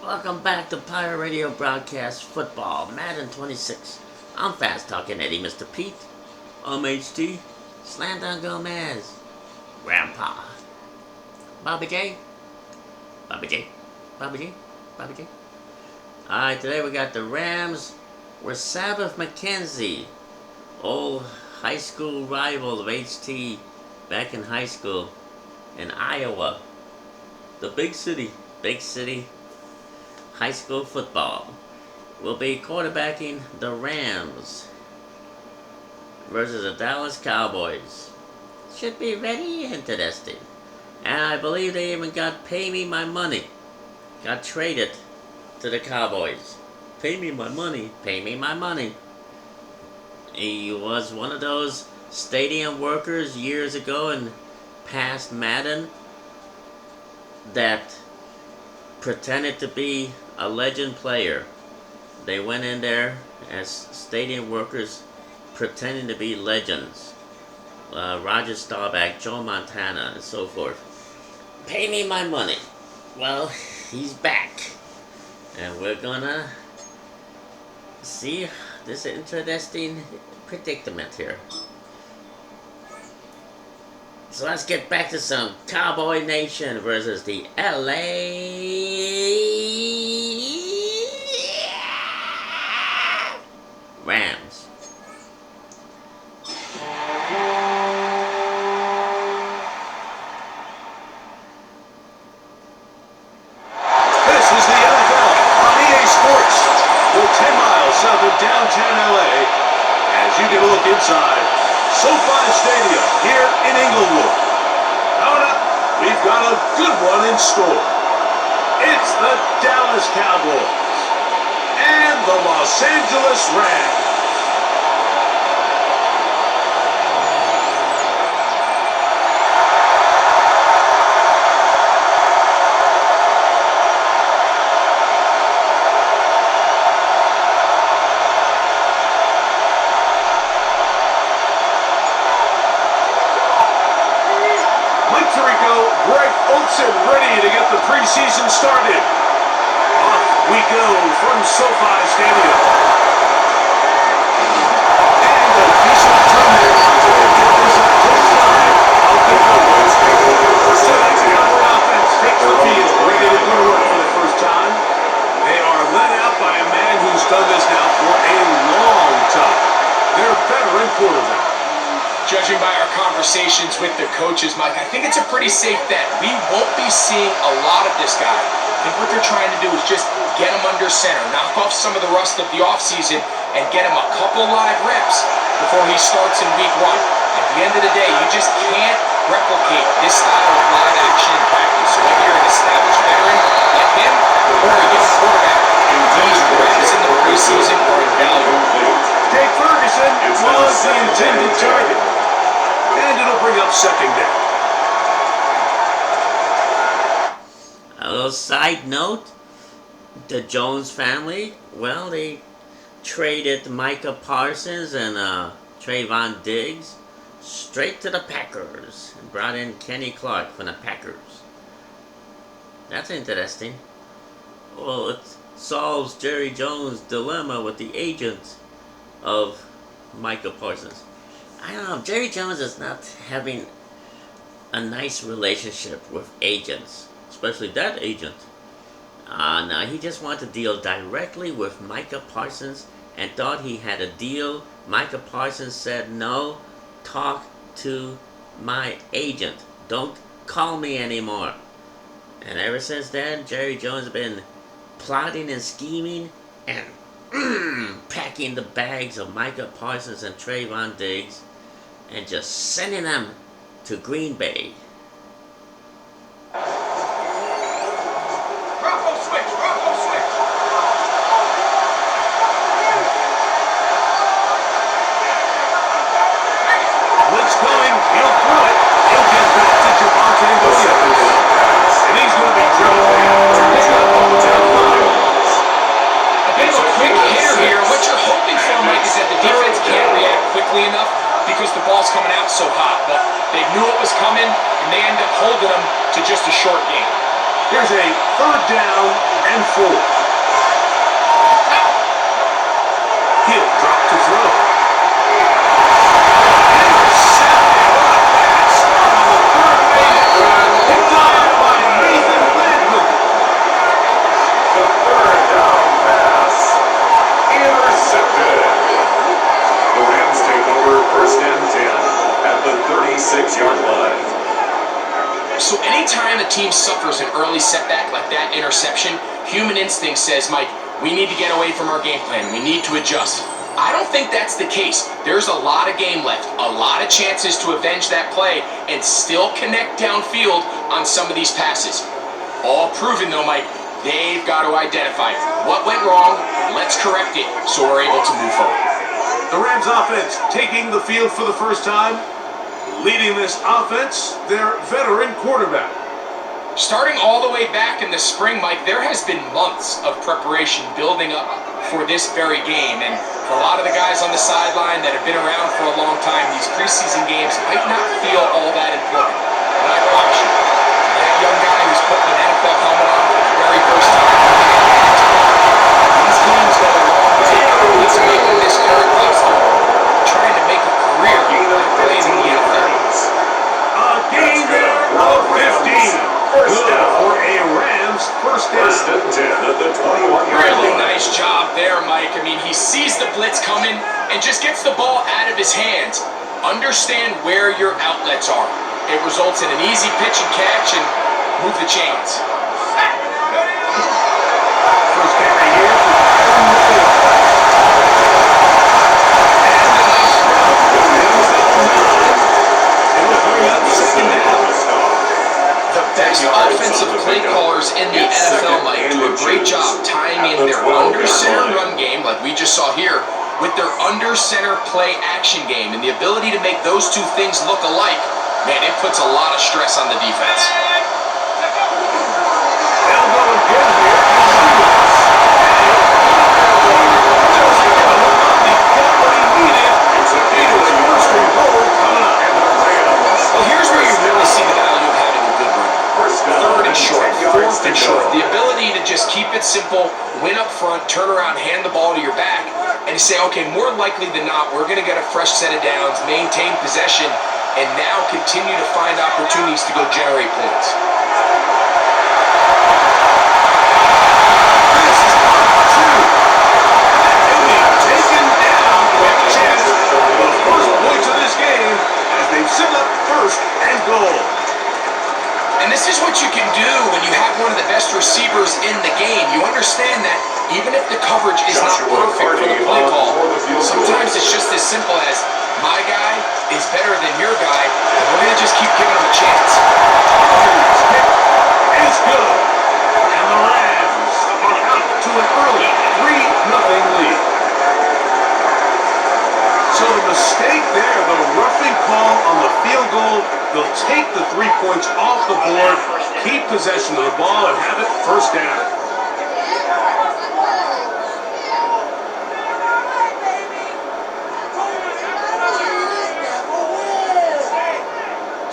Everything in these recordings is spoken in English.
Welcome back to Pirate Radio Broadcast Football, Madden 26. I'm Fast Talking Eddie, Mr. Pete. I'm HT. Slandon Gomez. Grandpa. Bobby J. Bobby J. Bobby J. Bobby J. Alright, today we got the Rams. We're Sabbath McKenzie, old high school rival of HT back in high school in Iowa. The big city. High school football will be quarterbacking the Rams versus the Dallas Cowboys. Should be very interesting. And I believe they even got pay me my money. Got traded to the Cowboys. Pay me my money. Pay me my money. He was one of those stadium workers years ago in past Madden that pretended to be a legend player. They went in there as stadium workers pretending to be legends. Roger Staubach, Joe Montana, and so forth. Pay me my money. Well, he's back. And we're gonna see this interesting predicament here. So let's get back to some Cowboy Nation versus the LA Rams. This is the NFL on EA Sports. We're 10 miles south of downtown LA as you get a look inside SoFi Stadium here in Inglewood. Coming up, we've got a good one in store. It's the Dallas Cowboys and the Los Angeles Rams. Ready to get the preseason started. Off we go from SoFi Stadium. And a decent turn there to get this up to the side of the Cowboys. Tonight's Cowboy offense takes the field, ready to go to work for the first time. They are led out by a man who's done this now for a long time. They're veteran quarterback. Judging by our conversations with the coaches, Mike, I think it's a pretty safe bet. We won't be seeing a lot of this guy. I think what they're trying to do is just get him under center, knock off some of the rust of the offseason, and get him a couple live reps before he starts in week one. At the end of the day, you just can't replicate this style of live action in practice. So whether you're an established veteran like him or a young quarterback, these reps in the preseason are invaluable. Jake Ferguson was the intended target. And it'll bring up second down. A little side note, the Jones family, well, they traded Micah Parsons and Trayvon Diggs straight to the Packers and brought in Kenny Clark from the Packers. That's interesting. Well, it solves Jerry Jones' dilemma with the agent of Micah Parsons. I don't know, Jerry Jones is not having a nice relationship with agents, especially that agent. No, he just wanted to deal directly with Micah Parsons and thought he had a deal. Micah Parsons said, no, talk to my agent. Don't call me anymore. And ever since then, Jerry Jones has been plotting and scheming and packing the bags of Micah Parsons and Trayvon Diggs and just sending them to Green Bay. Rocco switch. Blitz going, he'll throw it. He'll get back to Javonte Williams. And he's going to be dropped. He's got all the down line. A bit of a quick hitter here. What you're hoping for, Mike, is that the defense can't react quickly enough because the ball's coming out so hot. But they knew it was coming, and they end up holding them to just a short game. Here's a 3rd down and 4. He'll drop to throw. Intercepted. What a pass on the third base. Picked off by Nathan Landman. The third down pass intercepted. The Rams take over 1st and 10 at the 36-yard line. So anytime a team suffers an early setback like that interception, human instinct says, Mike, we need to get away from our game plan. We need to adjust. I don't think that's the case. There's a lot of game left, a lot of chances to avenge that play and still connect downfield on some of these passes. All proven though, Mike, they've got to identify what went wrong, let's correct it so we're able to move forward. The Rams offense taking the field for the first time. Leading this offense, their veteran quarterback. Starting all the way back in the spring, Mike, there has been months of preparation building up for this very game. And for a lot of the guys on the sideline that have been around for a long time, these preseason games might not feel all that important. But I promise you, that young guy who's putting an NFL helmet on for the very first time, these teams go a long way to making this current roster, trying to make a career playing in the NFL. A gain there of 15. Good for a Rams first down. 1st and 10 at the 21-yard Really line. nice job there, Mike. I mean, he sees the blitz coming and just gets the ball out of his hands. Understand where your outlets are. It results in an easy pitch and catch and move the chains. First carry here for Byron Williams. And a nice run. Williams at the 9. It will bring up 2nd down. The best offensive play callers in the NFL, Mike, do a great job tying in their under-center run game, like we just saw here, with their under-center play action game. And the ability to make those two things look alike, man, it puts a lot of stress on the defense. They'll go again here. Well, here's where you really see the value of having a good run. 3rd and short, 4th and short. The ability to just keep it simple, win up front, turn around, hand the ball to your back, and say, okay, more likely than not, we're going to get a fresh set of downs, maintain possession, and now continue to find opportunities to go generate points. This is part 2. He'll be taken down with a chance for the first points of this game as they set up 1st and goal. And this is what you can do when you have one of the best receivers in the game. You understand that even if the coverage is not perfect for the play call, sometimes it's just as simple as my guy is better than your guy, and we're going to just keep giving him a chance. Kick is good. And the Rams are out to an early 3-0 lead. So the mistake there, the roughing call on the field goal, they'll take the 3 points off the board, keep possession of the ball, and have it 1st down.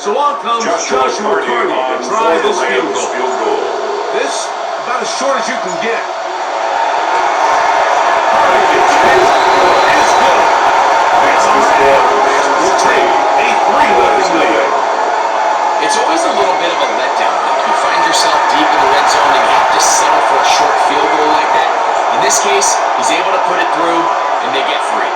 So on comes Joshua McCarty to try this field goal. This, about as short as you can get. It's good. And the Rams will take a 3-0 lead. It's always a little bit of a letdown. Like you find yourself deep in the red zone and you have to settle for a short field goal like that. In this case, he's able to put it through and they get 3.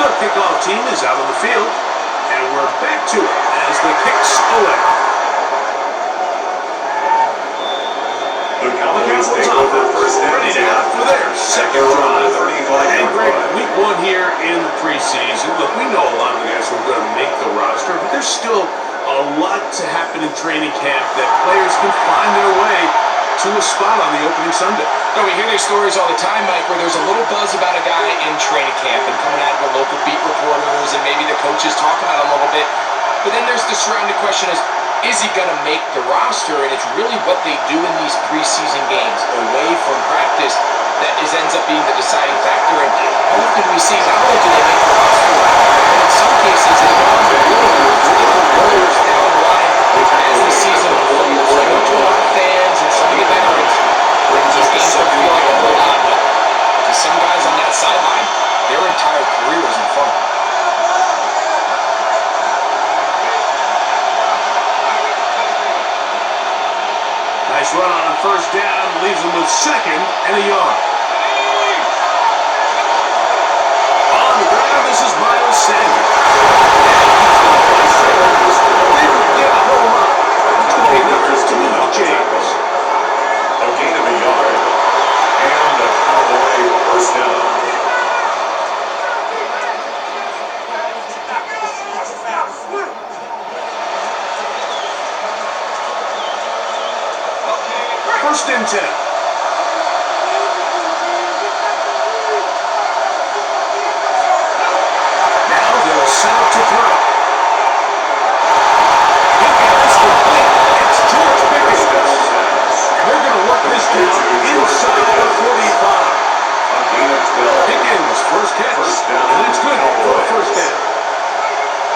The kickoff team is out on the field, and we're back to it as the kicks away. The Cowboys take over 1st and Ready 10 now for their second drive. And Greg, line. week 1 here in the preseason. Look, we know a lot of the guys who are going to make the roster, but there's still a lot to happen in training camp that players can find their way to a spot on the opening Sunday. No, we hear these stories all the time, Mike, where there's a little buzz about a guy in training camp and coming out of the local beat reporters and maybe the coaches talking about him a little bit. But then there's the surrounding question is he going to make the roster? And it's really what they do in these preseason games, away from practice, that ends up being the deciding factor. And how often do we see not only do they make the roster, but in some cases they go on to players down the line as the season unfolds. I know to a lot of fans and some of the veterans, these games don't feel like a whole lot, but to some guys on that sideline, their entire career is in front of them. Nice run on first down, leaves him with second and a yard. On the ground, this is Miles Sanders. Didn't get a whole lot. Between numbers to Louis James. A gain of a yard. And the Cowboy first down. First and 10. Now they'll set up to throw. Pickens complete. It's George Pickens. They're going to work this down inside the 45. Pickens, first catch. And it's good for a first down.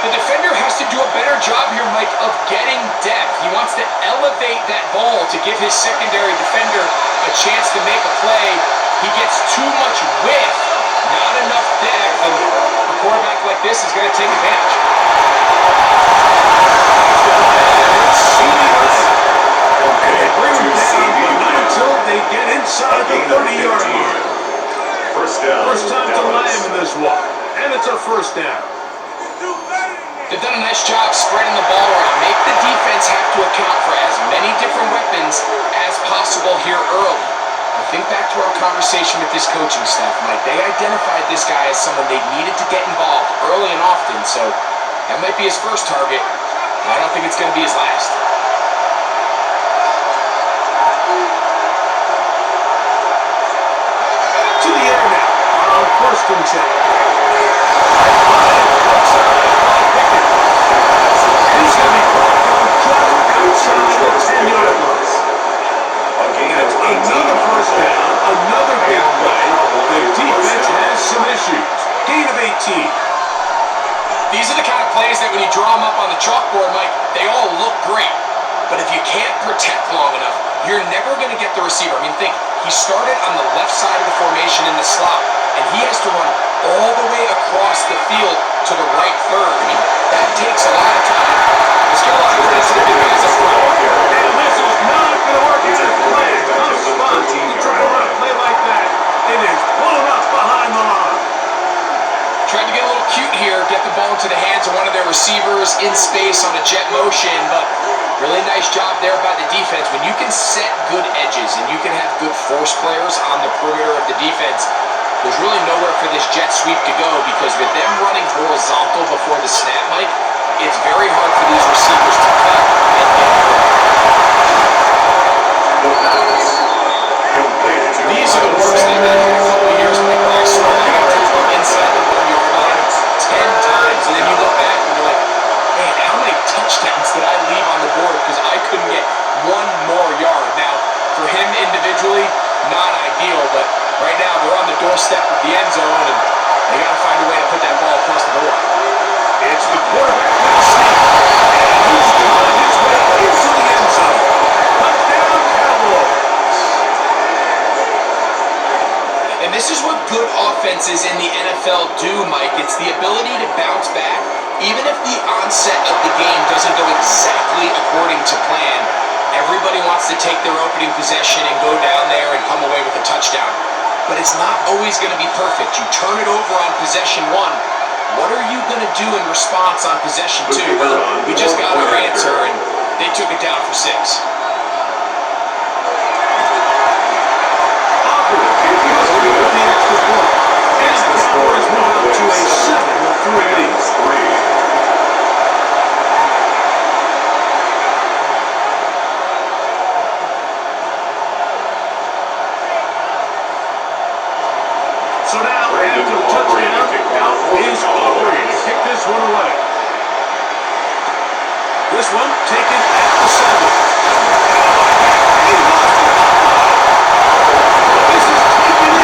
The defender has to do a better job here, Mike, of getting depth. He wants to elevate that ball to give his secondary defender a chance to make a play. He gets too much width, not enough depth, and a quarterback like this is going to take advantage. And they bring him down, but not until they get inside the 30-yard line. First down. First time to land in this one, and it's a first down. They've done a nice job spreading the ball around. Make the defense have to account for as many different weapons as possible here early. But think back to our conversation with this coaching staff, Mike. They identified this guy as someone they needed to get involved early and often, so that might be his first target. I don't think it's going to be his last. To the air now on first and 10. He's going to be brought down just outside the 10-yard line. That's another first down, another big play. The defense has some issues. Gain of 18. These are the kind of plays that when you draw them up on the chalkboard, Mike, they all look great. But if you can't protect long enough, you're never going to get the receiver. I mean, think, he started on the left side of the formation in the slot, and he has to run all the way across the field to the right third. I mean, that takes a lot of time. Let's give a lot of credit to the big guys up front. And this is not going to work as planned. Tough spot. You try to run a play like that, it is blown up behind the line. Tried to get a little cute here, get the ball into the hands of one of their receivers in space on a jet motion, but really nice job there by the defense. When you can set good edges and you can have good force players on the perimeter of the defense, there's really nowhere for this jet sweep to go, because with them running horizontal before the snap, Mike, it's very hard for these receivers to cut and get through. These are the worst they've been in a couple of years, Mike. I swear they got to go inside the 1-yard line 10 times, and then you look back and you're like, man, how many touchdowns did I leave on the board because I couldn't get one more yard? Now, for him individually, not ideal, but right now they're on the doorstep of the end zone, and they got to find a way to put that ball across the board. It's the quarterback with a sneak, and he's on his way into the end zone. Touchdown, Cowboys. And this is what good offenses in the NFL do, Mike. It's the ability to bounce back. Even if the onset of the game doesn't go exactly according to plan, everybody wants to take their opening possession and go down there and come away with a touchdown. But it's not always going to be perfect. You turn it over on possession 1. What are you going to do in response on possession 2? Well, we just got our answer, and they took it down for 6. The score is moved up to a 7-3 lead. So now, after the touchdown, out is Aubrey to kick this one away. This one taken at the 7. He lost it. This is taken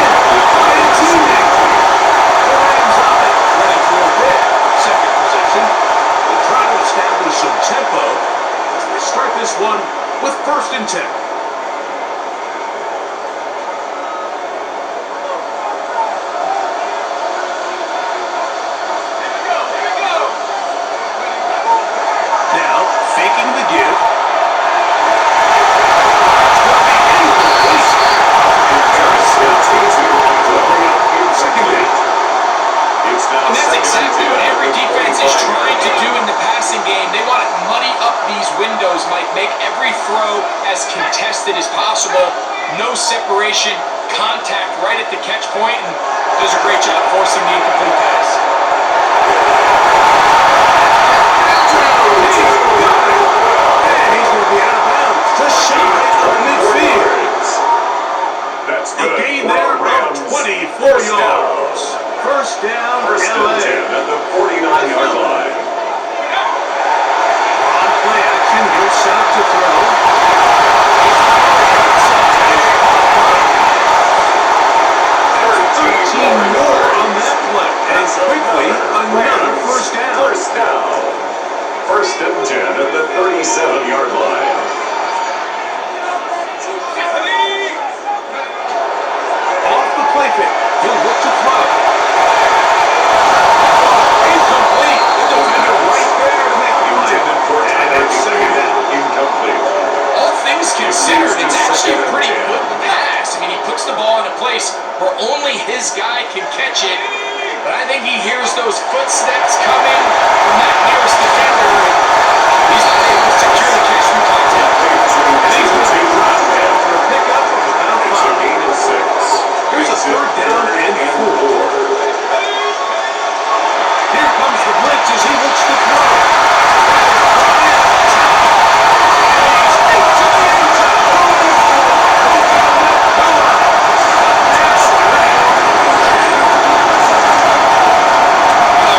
as contested as possible. No separation, contact right at the catch point, and does a great job forcing the incomplete pass. And he's going to be out of bounds to shy of midfield. That's A good. gain there of 24 yards. First down, First and LA. 10 at the 49-yard line. On play action, he'll set up to throw. 13 more on that play. And quickly, another first down. First down. First and 10 at the 37-yard line. Off the play pick, he'll look to throw. Incomplete. The defender right there to make the play. And it's second down. Incomplete. All things considered, it's actually a pretty good pass. I mean, he puts the ball in a place where only his guy can catch it. But I think he hears those footsteps coming from that nearest defender, and he's not able to secure the catch through contact. And he's going to be dropped after a pickup of about It's a 5. gain of 6. Here's a third down and 4. Here comes the blitz as he looks to throw.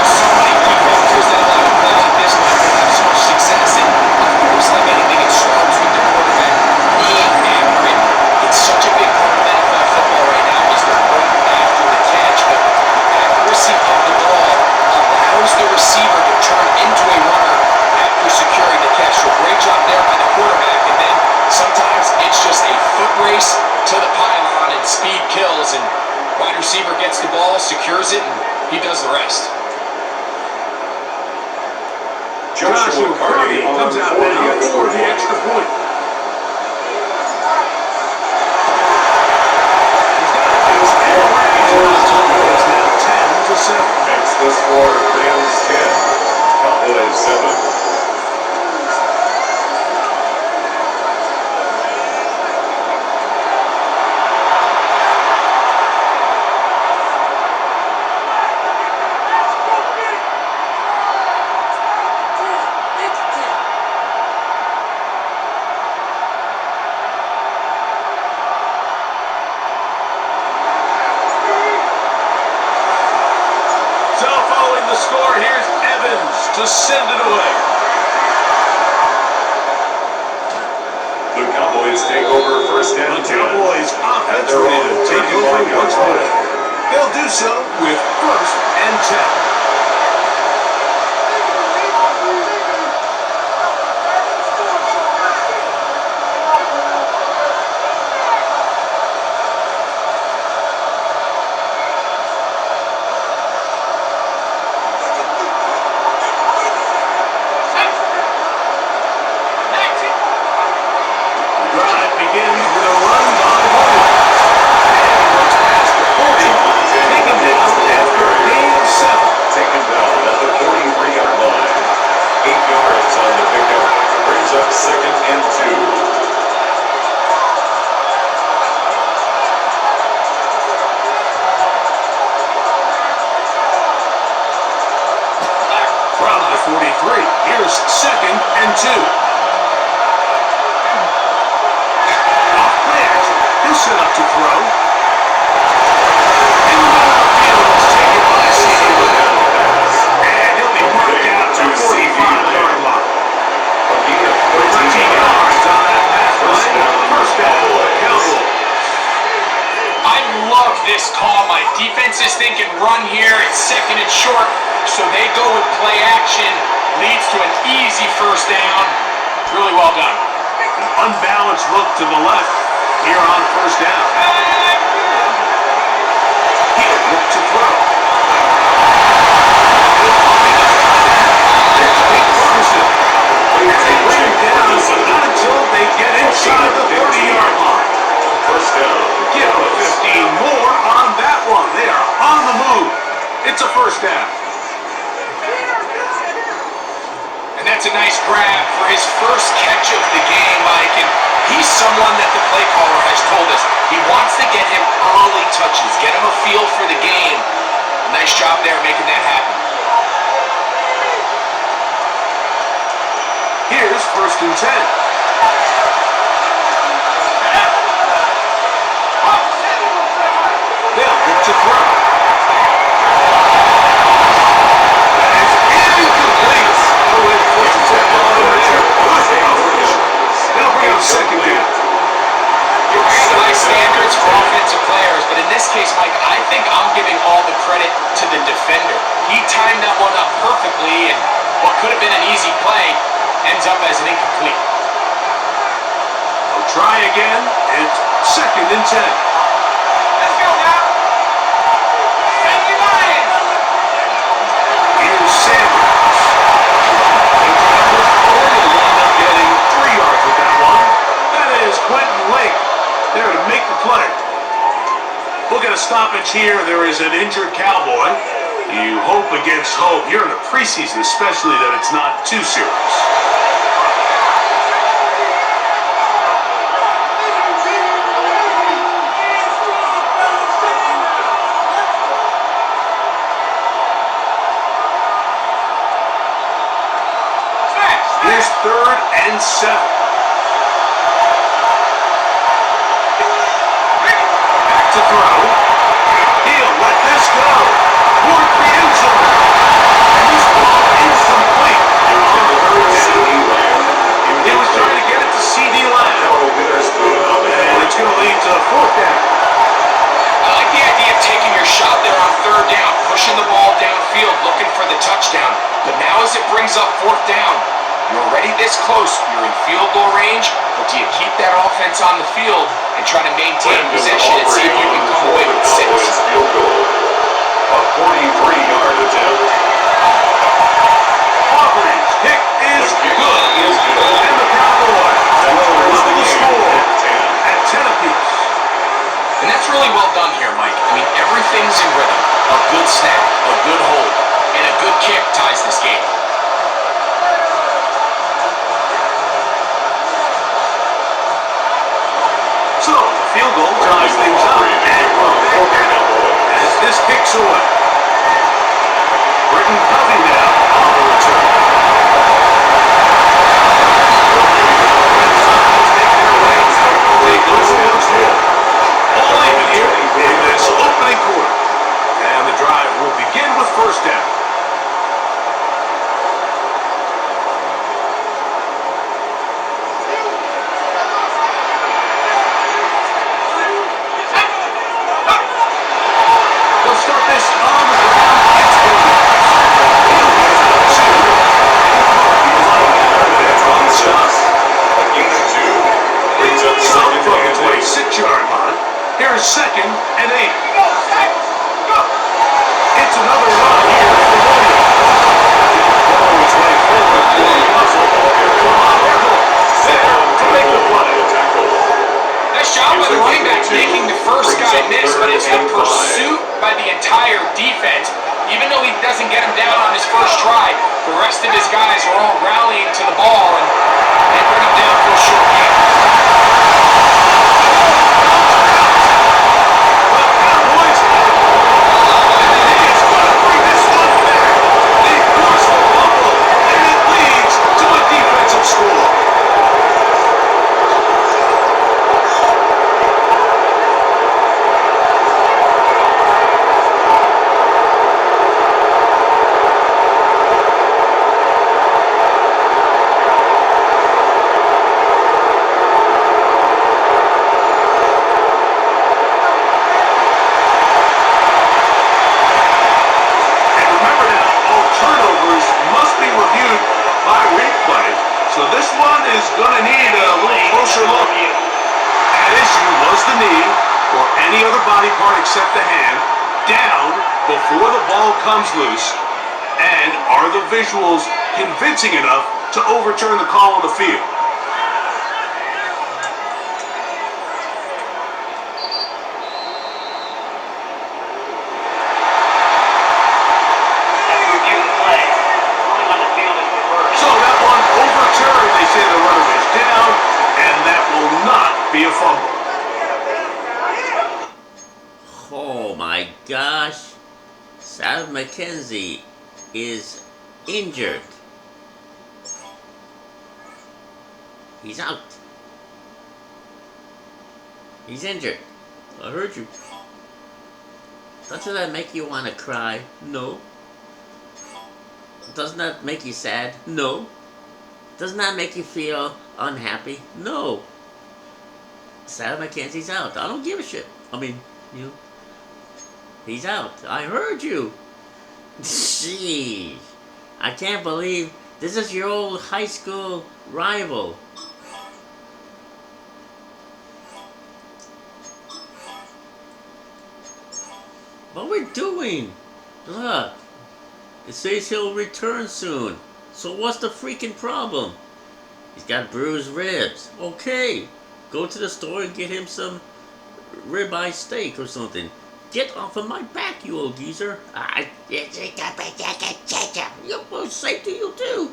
So many defenses that allow a play like this not to have so much success, and of course, like anything, it starts with the quarterback being accurate. It's such a big part of NFL football right now is the run after the catch, but accuracy of the ball allows the receiver to turn into a runner after securing the catch. So great job there by the quarterback, and then sometimes it's just a foot race to the pylon and speed kills, and wide receiver gets the ball, secures it, and he does the rest. Joshua Kirby comes out now for the extra point. He's got it. It's now 10-7. Makes the score Rams 10, Cowboys 7. So following the score, here's Evans to send it away. The Cowboys take over first and The 10. Cowboys offense At their ready own to take over 35-yard once more. line. They'll do so with first and 10. Drive begins with a run by Williams. And he looks past the 40, taken down after a gain of 7. Taken down at the 43-yard line. 8 yards on the pickup. Brings up second and 2. From the 43, here's second and 2. Off play action, he'll set up to throw. In the middle of the field, it's taken by C.D. Lamb. And he'll be marked out to 45-yard line. A gain of 13 yards on that pass play. First down, Cowboys. I love this call. My defense is thinking run here. It's second and short, so they go with play action. Leads to an easy first down. Really well done. An unbalanced look to the left here on first down. He'll look to throw. There's Pete Ferguson. And they bring him down, but not until they get inside the 30-yard line. First down. Give them 15 more on that one. They are on the move. It's a first down. And that's a nice grab for his first catch of the game, Mike, and he's someone that the play caller has told us he wants to get him early touches, get him a feel for the game. Nice job there making that happen. Here's 1st and 10. They'll look to throw. That is incomplete. Oh, it's 1st and 10. They'll bring up 2nd down. High standards for offensive players, but in this case, Mike, I think I'm giving all the credit to the defender. He timed that one up perfectly, and what could have been an easy play ends up as an incomplete. They'll try again. It's 2nd and 10. Let's go now. Send your line. Here's Sanders. He'll end up getting 3 yards with that one. That is Quentin Lake there to make the play. We'll get a stoppage here. There is an injured Cowboy. You hope against hope. Here in the preseason, especially, that it's not too serious. Here's 3rd and 7. Back to throw. He'll let this go. Toward the end zone. And this ball is complete. He was trying to get it to C.D. Lamb. And it's going to lead to 4th down. I like the idea of taking your shot there on 3rd down, pushing the ball downfield, looking for the touchdown. But now as it brings up 4th down, you're already this close. You're in field goal range, but do you keep that offense on the field and try to maintain possession and see if you can come away with 6? Field goal. A 43-yard attempt. Auburn's kick is good. And the Cowboys will level the score at 10 apiece. And that's really well done here, Mike. I mean, everything's in rhythm. A good snap, a good hold, and a good kick ties this game. So, the field goal ties things up, and we're back at it as this kicks away. Britton Covey now on the return. They go once more. All even here in this opening quarter. And the drive will begin with 1st down. Start this on the ground. It's going to Brings up 2nd and 8. 6-yard line. Here's 2nd and 8. It's another run here for Williams. Ball his way forward. To make the play. Nice job by the running back making the first guy miss, but it's the pursuit by the entire defense. Even though he doesn't get him down on his first try, the rest of his guys are all rallying to the ball, and they bring him down for a short game. Well, Cowboys, he's going to bring this one back. They force the fumble, and it leads to a defensive score. So this one is going to need a little closer look. At issue was the knee, or any other body part except the hand, down before the ball comes loose. And are the visuals convincing enough to overturn the call on the field? So that one my gosh. Sal McKenzie is injured. He's out. He's injured. I heard you. Doesn't that make you want to cry? No. Doesn't that make you sad? No. Doesn't that make you feel unhappy? No. Sal McKenzie's out. I don't give a shit. I mean, you. He's out. I heard you. Gee. I can't believe this is your old high school rival. What we're doing? Look. It says he'll return soon. So what's the freaking problem? He's got bruised ribs. Okay. Go to the store and get him some ribeye steak or something. Get off of my back, you old geezer. Well, same to you too.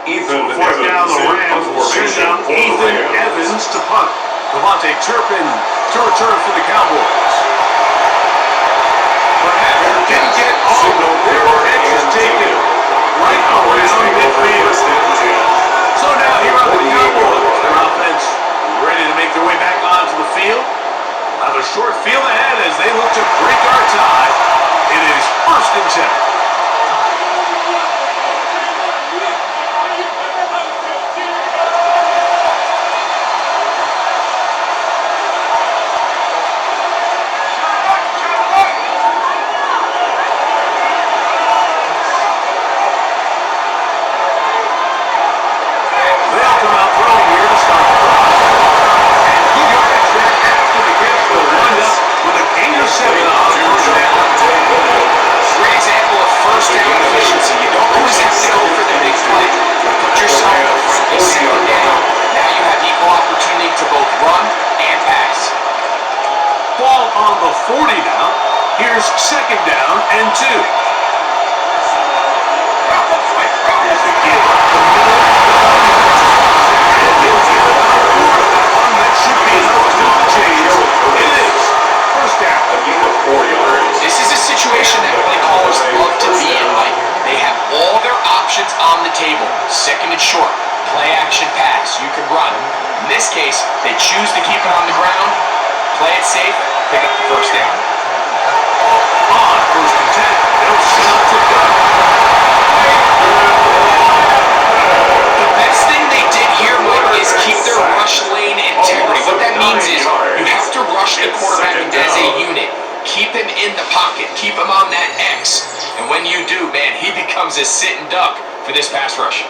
Ethan Fourth down, the Rams send out Ethan Evans to punt. Devontae Turpin to return for the Cowboys. Perhaps didn't get all the four edges taken right around midfield. So now here are the Cowboys. Their offense ready to make their way back onto the field. Have a short field ahead as they look to break our tie. It is 1st and 10. On the 40 now. Here's 2nd down and 2. Here's the give up the middle. That should be enough to change. It is 1st down. A gain of 4 yards. This is a situation that play callers love to be in, Mike. They have all their options on the table. 2nd and short, play action pass. You can run. In this case, they choose to keep it on the ground, play it safe, pick up the 1st down. On 1st and 10, they'll set up to go. The best thing they did here, Mike, is keep their rush lane integrity. What that means is you have to rush the quarterback as a unit. Keep him in the pocket. Keep him on that X. And when you do, man, he becomes a sitting duck for this pass rush.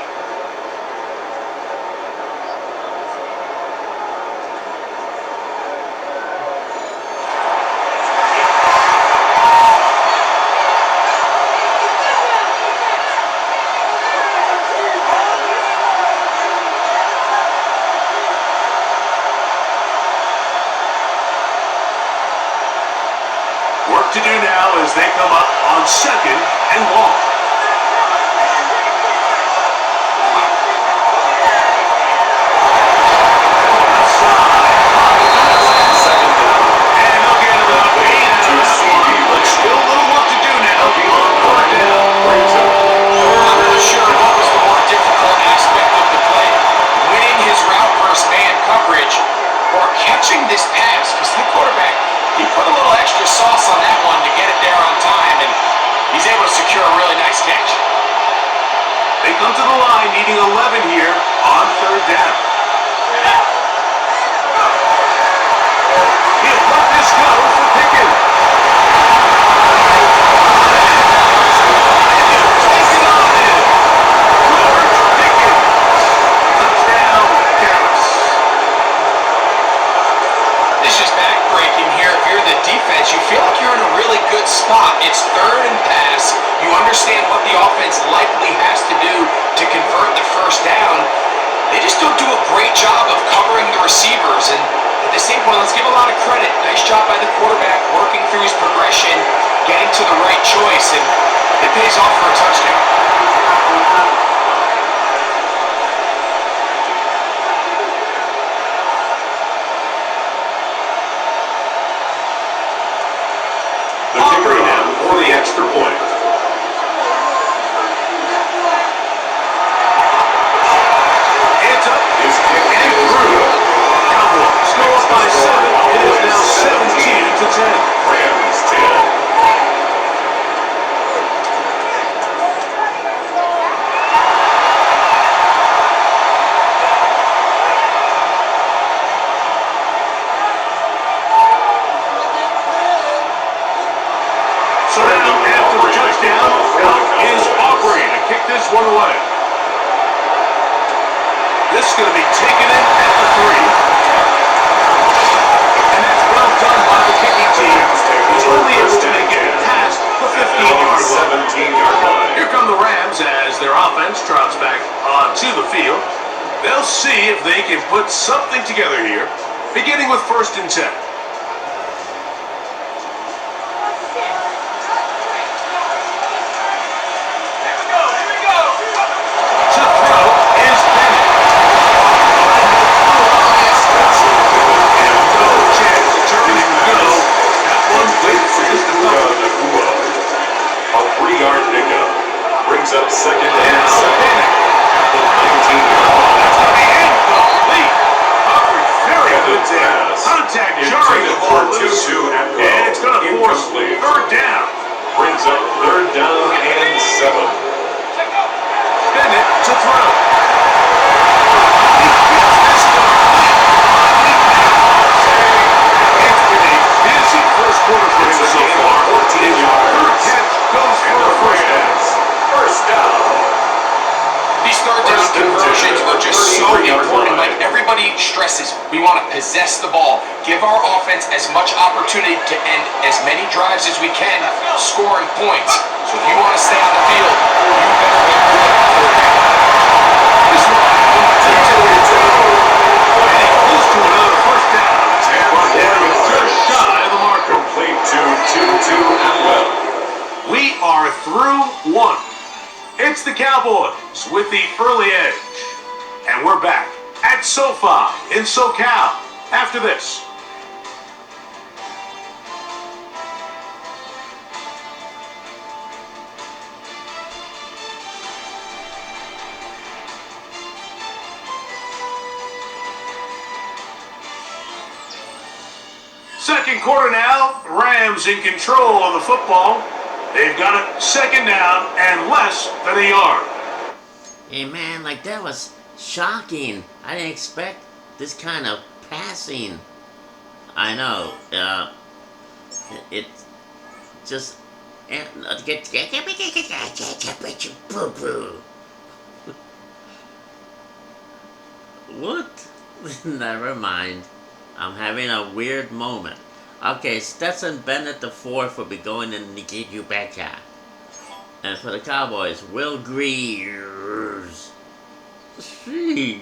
Work to do now as they come up on 2nd and long. And they'll get it up 8 and 1, but still a little work to do now. On 3rd down. I'm not sure what was the more difficult aspect of the play. Winning his route versus man coverage or catching this pass, because the quarterback, he put a little extra sauce on that one to get it there on time, and he's able to secure a really nice catch. They come to the line needing 11 here on 3rd down. He'll let this go for Pickens. Take it on in. George Pickens. Touchdown, Dallas. This is backbreaking here. If you're the defense, you feel like you're in a really good spot. It's 3rd and pass. You understand what the offense likely has to do to convert the 1st down. They just don't do a great job of covering the receivers. And at the same point, let's give a lot of credit. Nice job by the quarterback working through his progression, getting to the right choice, and it pays off for a touchdown. going to be taken in at the 3. And that's well done by the kicking team. He's only able to make it past the 15-yard line. 17-yard line. Here come the Rams as their offense trots back onto the field. They'll see if they can put something together here, beginning with 1st and 10. Up 2nd and 7 at the 19-yard line. Incomplete. Covered very good there. Contact jarring the ball loose. And it's going to force 3rd down. Brings up 3rd down and 7. Bennett to throw. It's been a busy first quarter for him so far. 14 yards. 3rd catch goes for a first down. First down. These third down conversions are just so important. Like everybody stresses, we want to possess the ball, give our offense as much opportunity to end as many drives as we can, scoring points. So if you want to stay on the field, you better be good at quarterback. This one, close to another first down. And just shy of the marker. Complete to Tutu Atwell. We are through 1. It's the Cowboys with the early edge. And we're back at SoFi in SoCal after this. Second quarter now, Rams in control of the football. They've got it 2nd down and less than a yard. Hey man, like that was shocking. I didn't expect this kind of passing. I know. It just what? Never mind. I'm having a weird moment. Okay, Stetson Bennett the 4th will be going in to get you back out. And for the Cowboys, Will Greers. Jeez.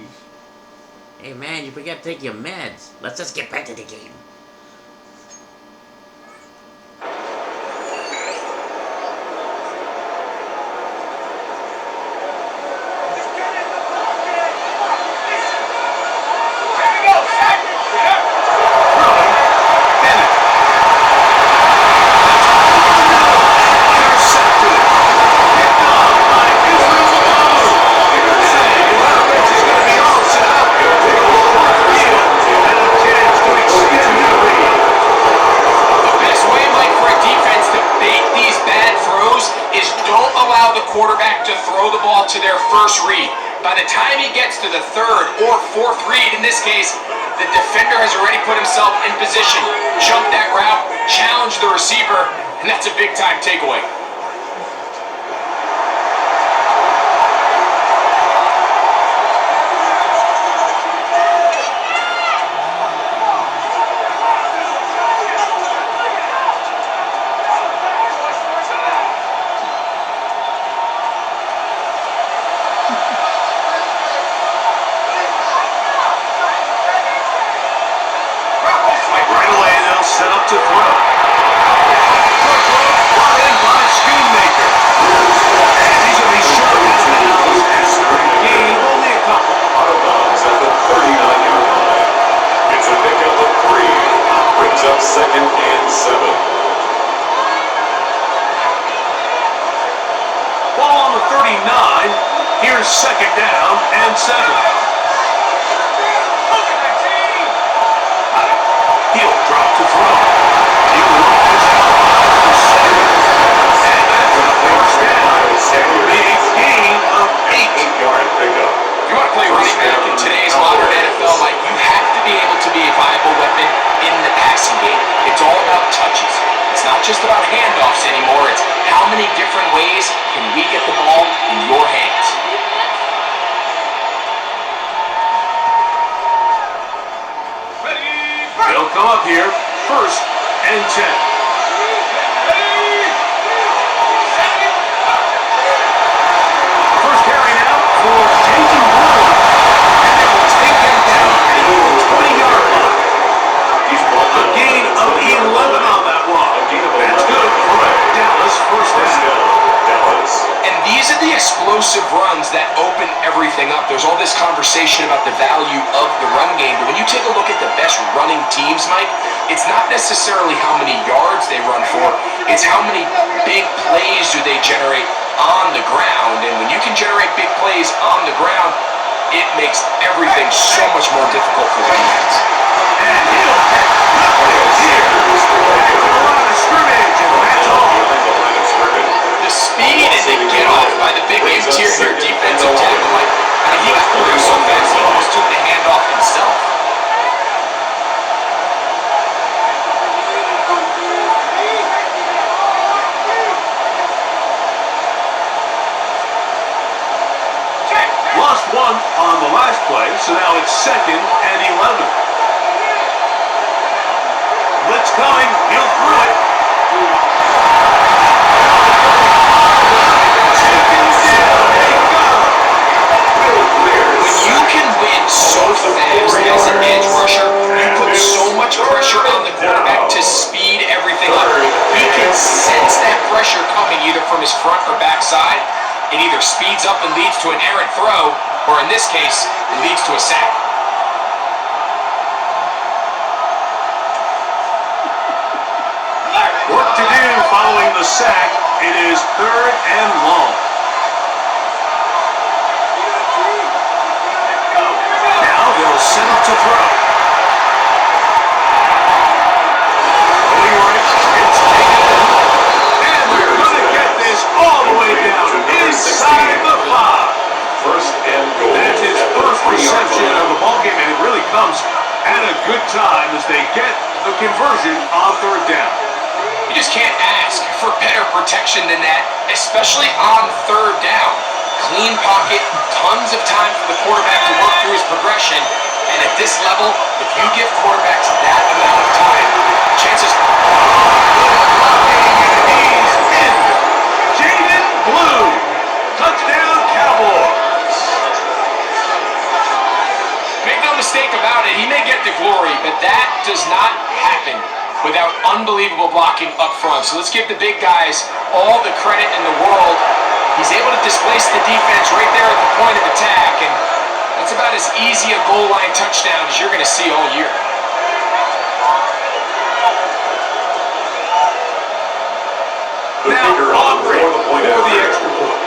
Hey man, you forgot to take your meds. Let's just get back to the game. Quarterback to throw the ball to their first read. By the time he gets to the 3rd or 4th read, in this case, the defender has already put himself in position, jumped that route, challenged the receiver, and that's a big-time takeaway. Set up to throw. Brought in by Schoonmaker. And he's going to be short of bounds as gain only a couple. Out of bounds at the 39-yard line. It's a pickup of 3. Brings up 2nd and 7. Ball on the 39. Here's 2nd down and 7. He'll drop to throw. He launches out to 7. And that's a first down. It will be a gain of 8. 8-yard pickup. If you want to play running back in today's modern NFL, Mike, you have to be able to be a viable weapon in the passing game. It's all about touches. It's not just about handoffs anymore. It's how many different ways can we get the ball in your hands. come up here, 1st and 10. First carry now for Jason Blue. And they will take him down at the 20-yard line. A gain of 11 on that run. That's good for Dallas, 1st down. And these are the explosive runs that open everything up. There's all this conversation about the value of the run game, but when you take a look at the best running teams, Mike, it's not necessarily how many yards they run for, it's how many big plays do they generate on the ground. And when you can generate big plays on the ground, it makes everything so much more difficult for defense. And he'll get knuckles here. Back to the line of scrimmage, and that's all. The speed and the get off by the big interior defensive tackle, Mike. I mean, he got through so fast he almost took the handoff himself. Lost one on the last play, so now it's 2nd and 11. Blitz coming, he'll throw it. When you can win so fast as an edge rusher, you put so much pressure on the quarterback to speed everything up. He can sense that pressure coming either from his front or back side. It either speeds up and leads to an errant throw, or in this case, it leads to a sack. Work to do following the sack. It is 3rd and long. Now they'll set up to throw. Going right, it's taken in. And they're going to get this all the way down inside the 5. 1st and goal. That's his first reception of the ballgame, and it really comes at a good time as they get the conversion on 3rd down. You just can't ask for better protection than that, especially on 3rd down. Clean pocket, tons of time for the quarterback to work through his progression, and at this level, if you give quarterbacks that amount of time, chances He's in. Jaden Blue. Touchdown, Cowboys. Make no mistake about it, he may get the glory, but that does not happen without unbelievable blocking up front. So let's give the big guys all the credit in the world. He's able to displace the defense right there at the point of attack, and that's about as easy a goal line touchdown as you're going to see all year. Now Aubrey for the extra point.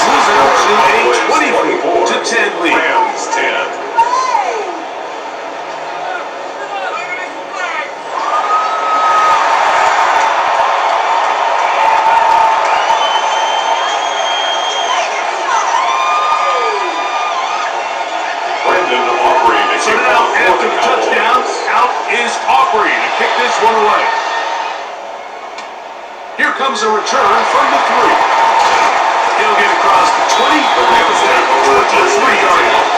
Moving up to a 24-10 lead. Rams 10. So now, after the touchdown, out is Aubrey to kick this one away. Here comes a return from the 3. He'll get across the 20, represent 23-yard line.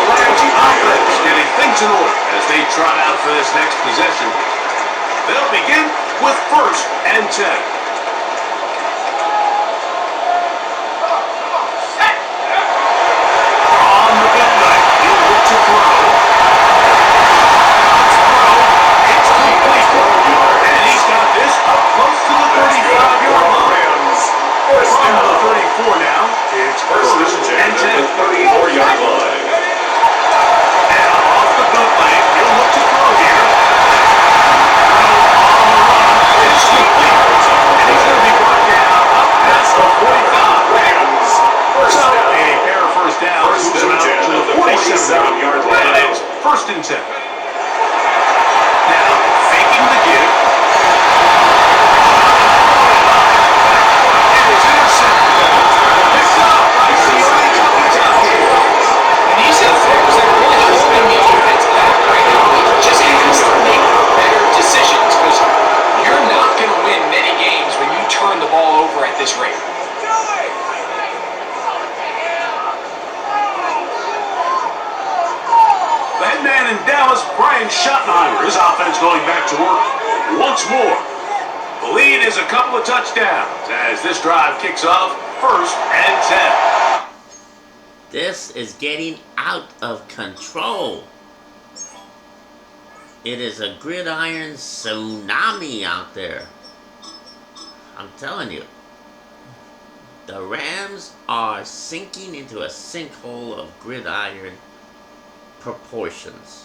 Rams offense getting things in order as they trot out for this next possession. They'll begin with 1st and 10. this rate. The head man in Dallas, Brian Schottenheimer, his offense going back to work once more. The lead is a couple of touchdowns as this drive kicks off 1st and 10. This is getting out of control. It is a gridiron tsunami out there. I'm telling you. The Rams are sinking into a sinkhole of gridiron proportions.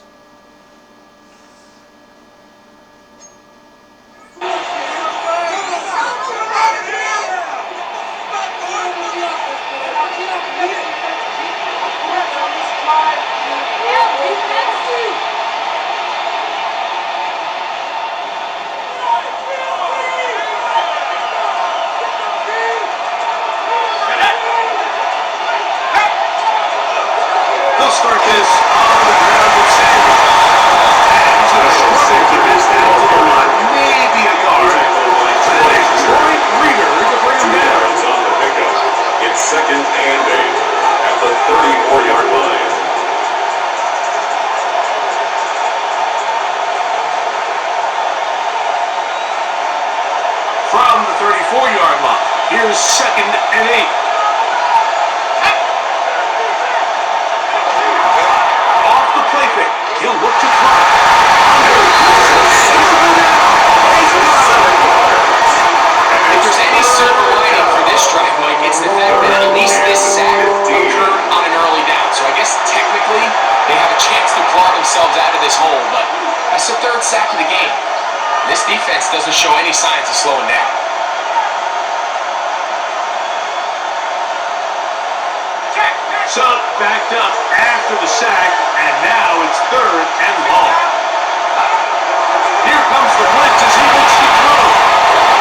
They'll start this on the ground with Sanders. And to the struggle to miss that to the line, maybe a yard. That is Troy Reader to bring him down. On the pickup. It's 2nd and 8 at the 34-yard line. From the 34-yard line, here's 2nd and 8. Off the play fake, he'll look to throw. If there's any silver lining for this drive, Mike, it's the fact that at least this sack occurred on an early down. So I guess technically they have a chance to claw themselves out of this hole, but that's the 3rd sack of the game. This defense doesn't show any signs of slowing down. So backed up after the sack, and now it's 3rd and long. Here comes the blitz as he looks to throw.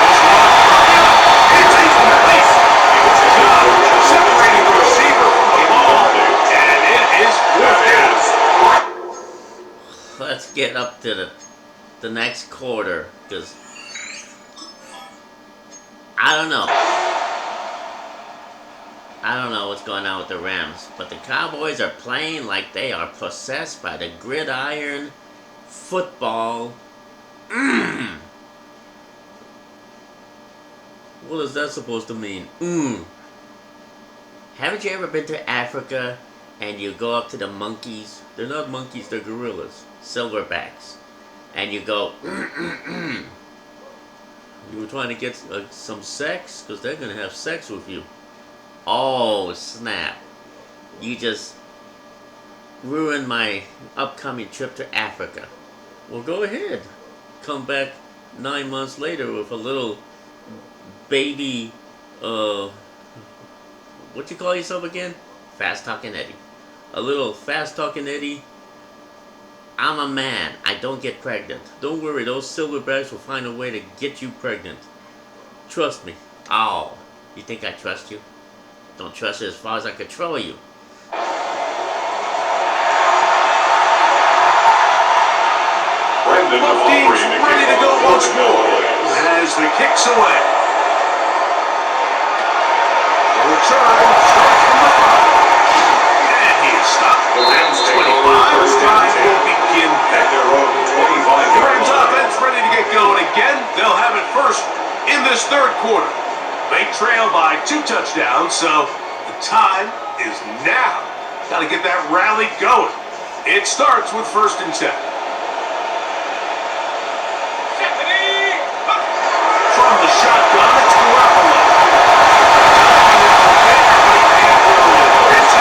This one, it's incomplete. Separating the receiver from the ball, and it is 4th down. Let's get up to the next quarter, because I don't know what's going on with the Rams, but the Cowboys are playing like they are possessed by the gridiron football. What is that supposed to mean? Haven't you ever been to Africa and you go up to the monkeys? They're not monkeys, they're gorillas. Silverbacks. And you go, you were trying to get some sex? Because they're going to have sex with you. Oh, snap. You just ruined my upcoming trip to Africa. Well, go ahead. Come back 9 months later with a little baby, what you call yourself again? Fast Talking Eddie. A little Fast Talking Eddie. I'm a man. I don't get pregnant. Don't worry, those silverbacks will find a way to get you pregnant. Trust me. Oh, you think I trust you? Don't trust you as far as I control you. Both teams ready to go once more as the kick's away. The return starts from the 5. And he is stopped. The Rams At take 25. over The 1st drive and will 10 begin at their own The 25-yard Rams line. offense ready to get going again. They'll have it first in this 3rd quarter. They trail by 2 touchdowns, so the time is now. Got to get that rally going. It starts with 1st and 10. From the shotgun, it's Garoppolo. It's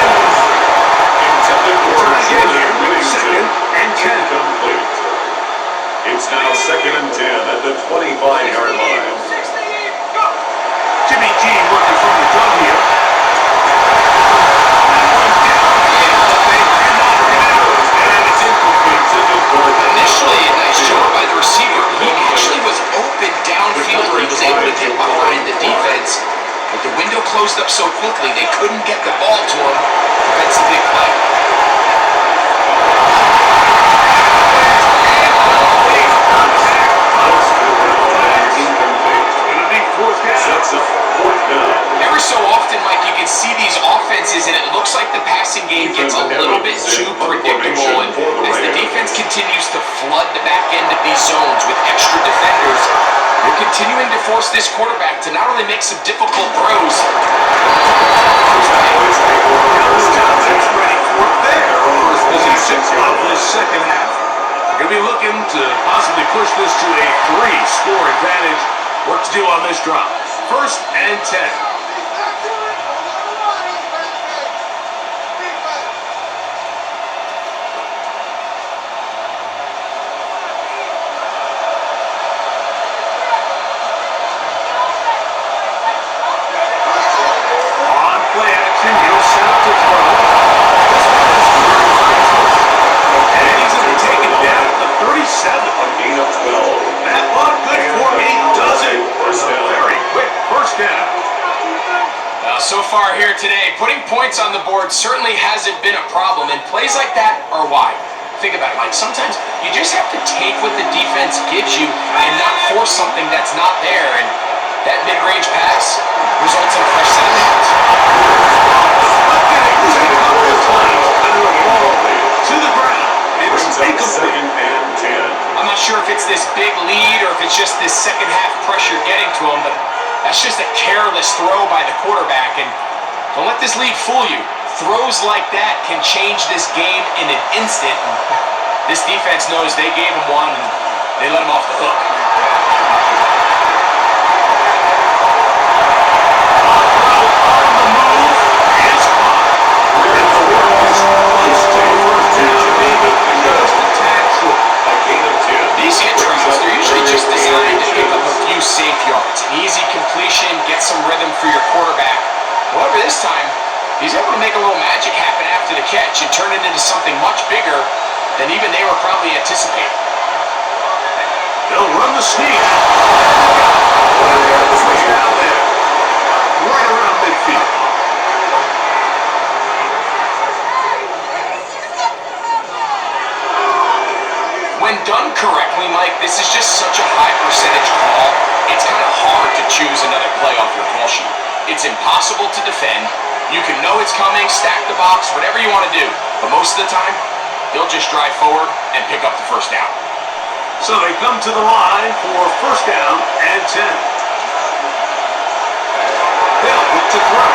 Intended for Try again here. winning 2nd and 10. incomplete. It's now 2nd and 10 at the 25-yard line. Jimmy G working from the gun here. Initially, a nice job by the receiver. He actually was open downfield where he was able to get behind the defense. But the window closed up so quickly, they couldn't get the ball to him. Prevents the big play. It's going to be 4th down. Sets up 4th see these offenses, and it looks like the passing game gets a little bit too predictable. And as the defense continues to flood the back end of these zones with extra defenders, they're continuing to force this quarterback to not only make some difficult throws. It's ready for their first possession of this second half. They're going to be looking to possibly push this to a 3-score advantage. What to do on this drop? 1st and 10. On play action, he'll set up to throw. This one is very fast. And he's going to take it down to the 37. A gain of 12. That one good for a dozen. A very quick first down. So far here today, putting points on the board certainly hasn't been a problem, and plays like that are why. Think about it, Mike. Sometimes you just have to take what the defense gives you and not force something that's not there, and that mid-range pass results in a fresh set of downs. To the ground. It's Brings up incomplete. 2nd and 10. I'm not sure if it's this big lead or if it's just this second half pressure getting to him, but that's just a careless throw by the quarterback, and don't let this lead fool you. Throws like that can change this game in an instant. This defense knows they gave him one, and they let him off the hook. These hit routes, they're usually just designed to pick up a few safe yards. An easy completion, get some rhythm for your quarterback. However, this time, he's able to make a little magic happen after the catch and turn it into something much bigger than even they were probably anticipating. They'll run the sneak. Down there. Right around midfield. When done correctly, Mike, this is just such a high percentage call. It's kind of hard to choose another play off your call sheet. It's impossible to defend. You can know it's coming, stack the box, whatever you want to do. But most of the time, they'll just drive forward and pick up the first down. So they come to the line for 1st down and 10. They'll look to throw.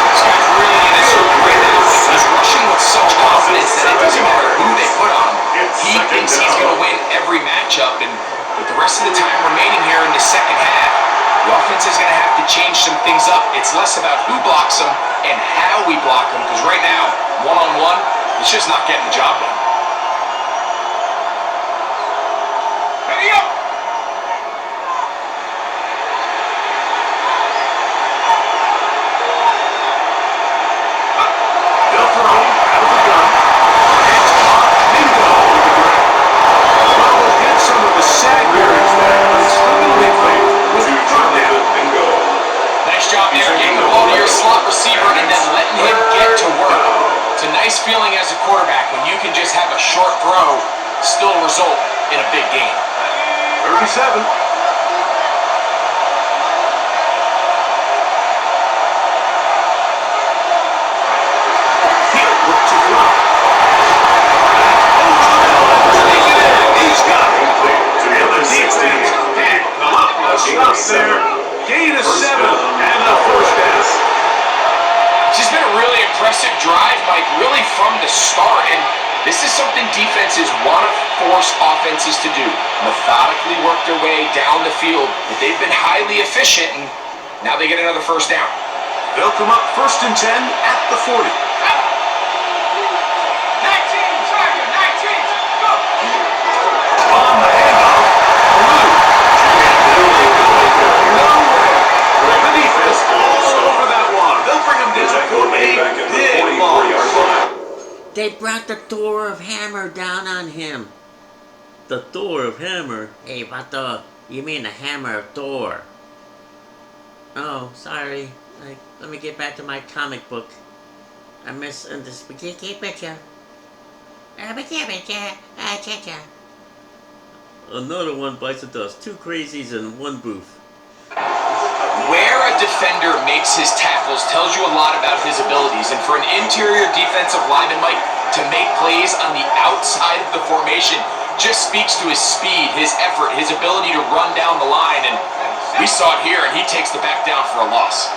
This guy's really in his zone right now. He's rushing with such confidence that it doesn't matter who they put on him. He thinks he's going to win every matchup, and with the rest of the time remaining here in the second half, the offense is going to have to change some things up. It's less about who blocks them and how we block them, because right now, one-on-one, it's just not getting the job done. Ready up! They'll throw out of the gun. It's caught. Bingo with the grab. Well, we'll get some of the sag bearings there, but it's still going to be played with the 3rd down. Bingo. Nice job there, getting the ball to your slot receiver and then letting him get to work. It's a nice feeling as a quarterback when you can just have a short throw still result in a big game. 37. He'll look to throw. He's got it. And the defense can't come up with a stop there. Gain of 7 and the 1st down. This has been a really impressive drive, Mike, really from the start. And this is something defenses want to force offenses to do. Methodically work their way down the field. But they've been highly efficient, and now they get another 1st down. They'll come up 1st and 10 at the 40. 19, Tiger, 19, go! On the handoff. The defense all over that one. They'll bring him down for a big loss. They brought the Thor of Hammer down on him. The Thor of Hammer? Hey, what the? You mean the Hammer of Thor? Oh, sorry. Let me get back to my comic book. I misunderstood. Keep it, Another one bites the dust. Two crazies in one booth. Where a defender makes his tackles tells you a lot about his abilities. And for an interior defensive lineman, Mike, to make plays on the outside of the formation just speaks to his speed, his effort, his ability to run down the line. And we saw it here, and he takes the back down for a loss.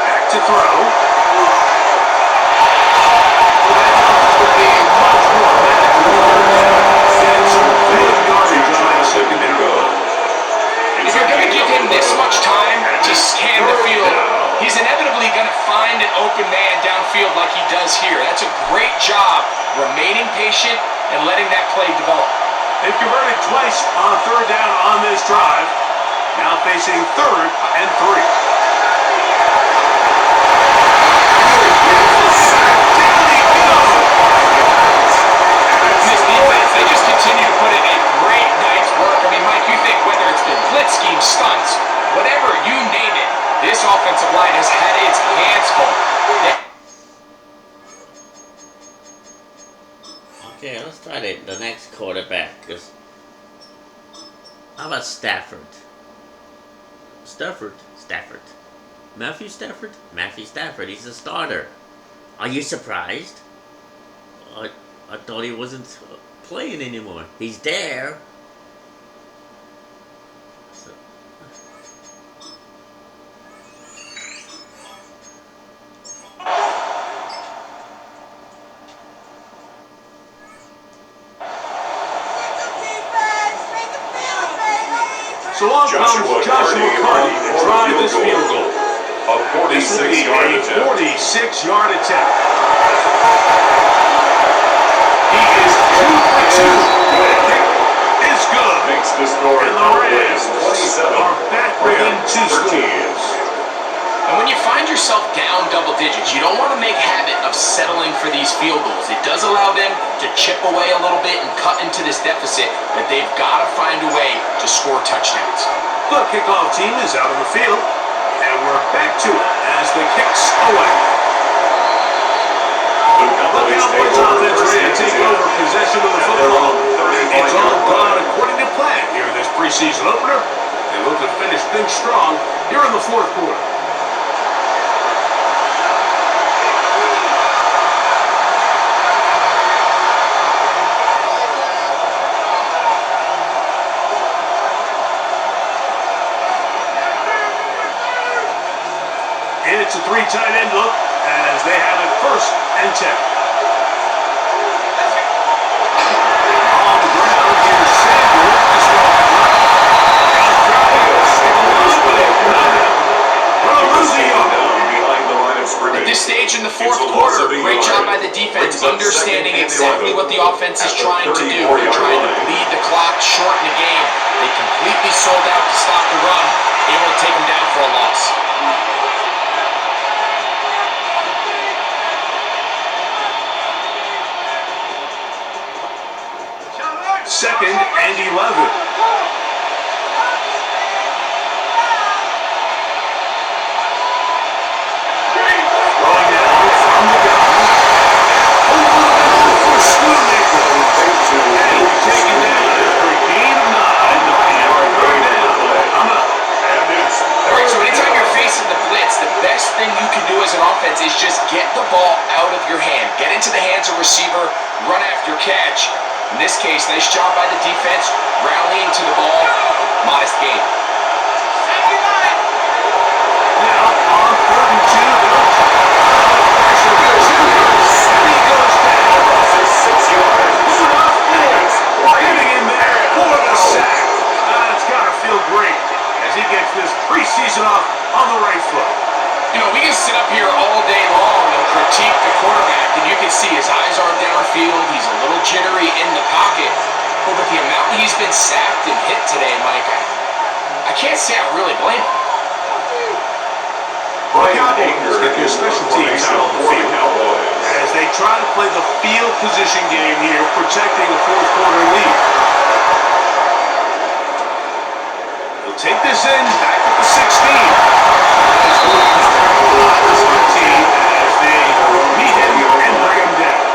Back to throw. If you're going to give him this much time to scan the field, he's inevitably going to find an open man downfield like he does here. That's a great job remaining patient and letting that play develop. They've converted twice on third down on this drive. Now facing 3rd and 3. This defense, they just continue to put in a great night's work. I mean, Mike, you think whether it's been blitz scheme, stunts, whatever, you name it, this offensive line has had its hands full. Okay, let's try the next quarterback. How about Stafford? Stafford. Matthew Stafford? Matthew Stafford, he's a starter. Are you surprised? I thought he wasn't playing anymore. He's there. So. So on comes Joshua Cardi to try this field goal. A 46-yard attempt. 46-yard attempt. He is 2 for 2. The kick is good. Makes the score And the Rams 27. are back within 2 scores. And when you find yourself down double digits, you don't want to make habit of settling for these field goals. It does allow them to chip away a little bit and cut into this deficit, but they've got to find a way to score touchdowns. The kickoff team is out on the field, and we're back to it as the kicks away. The The Cowboys offense ready to take over possession of the football. It's all gone according to plan here in this preseason opener. They look to finish things strong here in the 4th quarter. It's a 3 tight end look as they have it 1st and 10. On the ground, here's Samuel. At this stage in the 4th quarter, great job by the defense, understanding exactly what the offense is trying to do. They're trying to bleed the clock, shorten the game. They completely sold out to stop the run, able to take them down for a loss. 2nd and 11. Is just get the ball out of your hand. Get into the hands of receiver, run after catch. In this case, nice job by the defense, rallying to the ball. Modest gain. Now on 3rd and 2. He goes down. 6 yards. Getting in there for the sack. It's got to feel great as he gets this preseason off on the right foot. You know, we can sit up here all day long and critique the quarterback, and you can see his eyes aren't downfield. He's a little jittery in the pocket. But with the amount he's been sacked and hit today, Mike, I can't say I really blame him. The Cowboys get their special teams out on the field as they try to play the field position game here, protecting a 4th quarter lead. They'll take this in back at the 16. As they meet him and bring him down.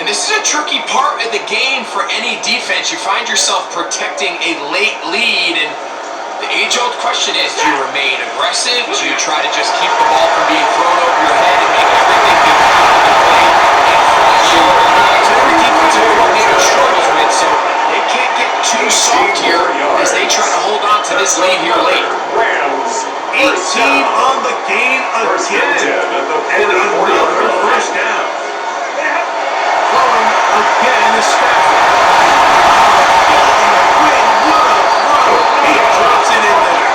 And this is a tricky part of the game for any defense. You find yourself protecting a late lead, and the age-old question is, do you remain aggressive? Do you try to just keep the ball from being thrown over your head and make everything be played in front of you? It's every defensive coordinator struggles with, so they can't get too soft here as they try to hold on to this lead here late. 18 on the game again. And another first down. Throwing again is Stafford. He drops it in there.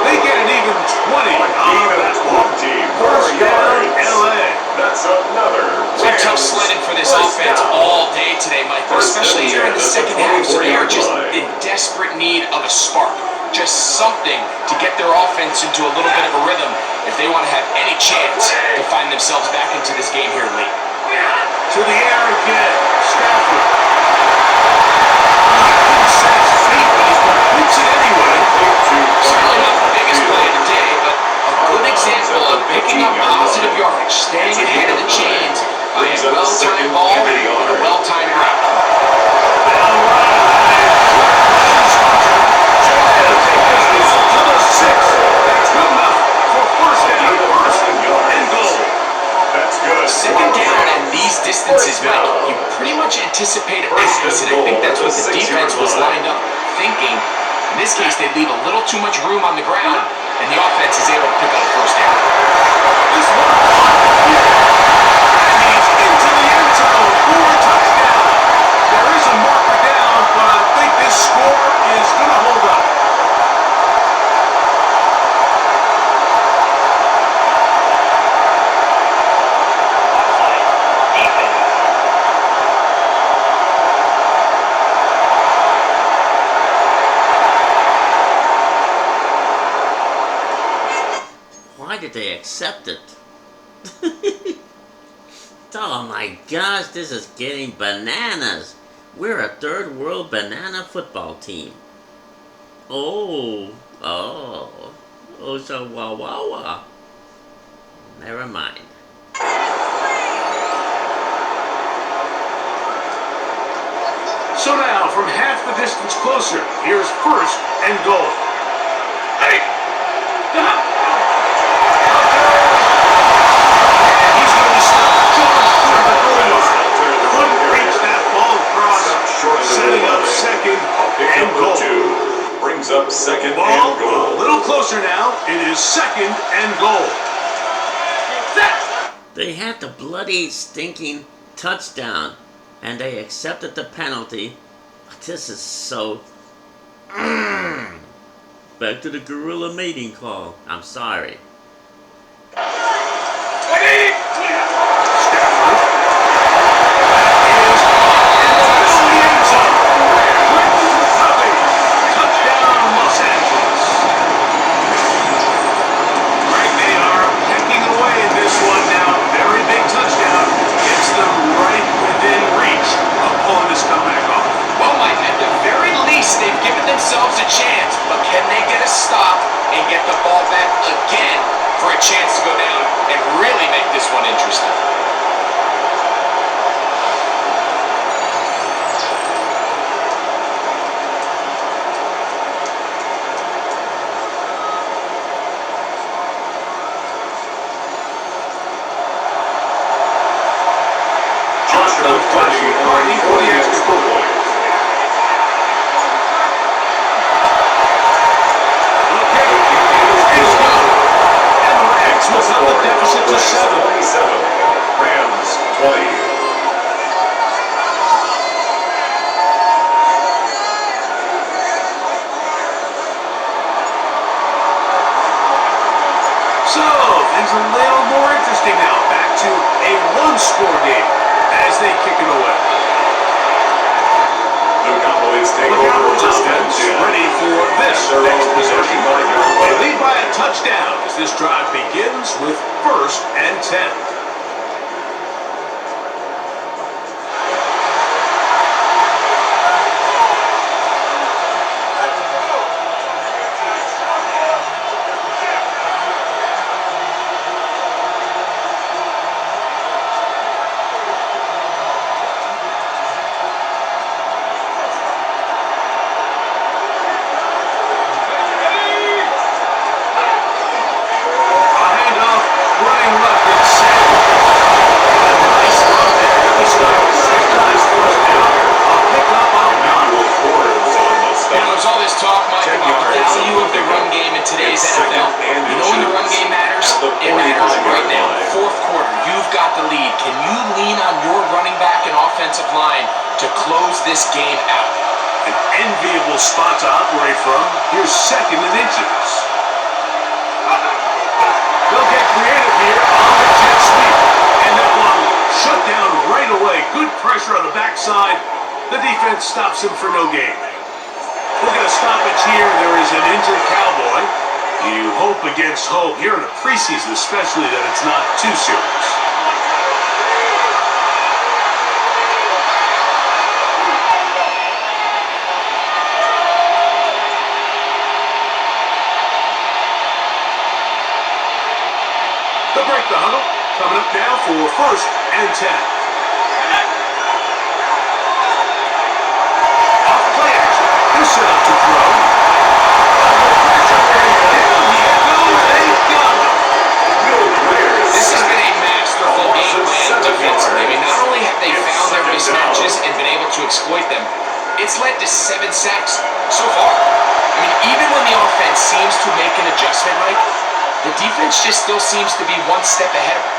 They get an even 20 on that one. First down, LA. That's another. It's been tough sledding for this offense all day today, Mike, but especially here in the second half where they are just in desperate need of a spark. Just something to get their offense into a little bit of a rhythm if they want to have any chance to find themselves back into this game here late. To the air again, Stafford. Couldn't set his feet, but he completes it anyway. Certainly not the biggest play of the day, but a good example of picking up positive yardage, staying ahead of the chains by a well-timed ball and a well-timed route. Second down and these distances, Mike, you pretty much anticipate a pass, and I think that's what the defense was lined up thinking. In this case, they leave a little too much room on the ground, and the offense is able to pick up a first down. This one and he's into the end zone for a touchdown. There is a marker down, but I think this score is going to hold up. Why did they accept it? Oh my gosh, this is getting bananas. We're a third world banana football team. Oh, so wah. Never mind. So now, from half the distance closer, here's first and goal. Hey! He's going to stop George for the goal. Couldn't reach that ball across, setting up second and goal. Brings up second Ball and goal. a little closer now. It is second and goal. They had the bloody, stinking touchdown, and they accepted the penalty. This is so... Back to the gorilla mating call. I'm sorry. They've given themselves a chance, but can they get a stop and get the ball back again for a chance to go down and really make this one interesting? Things a little more interesting now. Back to a one-score game as they kick it away. The Cowboys take The over Cowboys offense ready for this next possession. They lead by a touchdown as this drive begins with first and 10. talk, Mike, 10 about the yards value on of the run game in today's It's NFL. second and You know when the run inches game matters? at the It matters 45-yard right now. line. Fourth quarter, you've got the lead. Can you lean on your running back and offensive line to close this game out? An enviable spot to operate from. Here's second and inches. They'll get creative here on the jet sweep. And that one shut down right away. Good pressure on the backside. The defense stops him for no gain. We're going to stoppage here. There is an injured Cowboy. You hope against hope here in the preseason, especially, that it's not too serious. They'll break the huddle. Coming up now for first and 10. Off play action. They're set up to throw. This has been a masterful game plan defensively. I mean, not only have they found their mismatches and been able to exploit them, it's led to 7 sacks so far. I mean, even when the offense seems to make an adjustment, Mike, the defense just still seems to be one step ahead of them.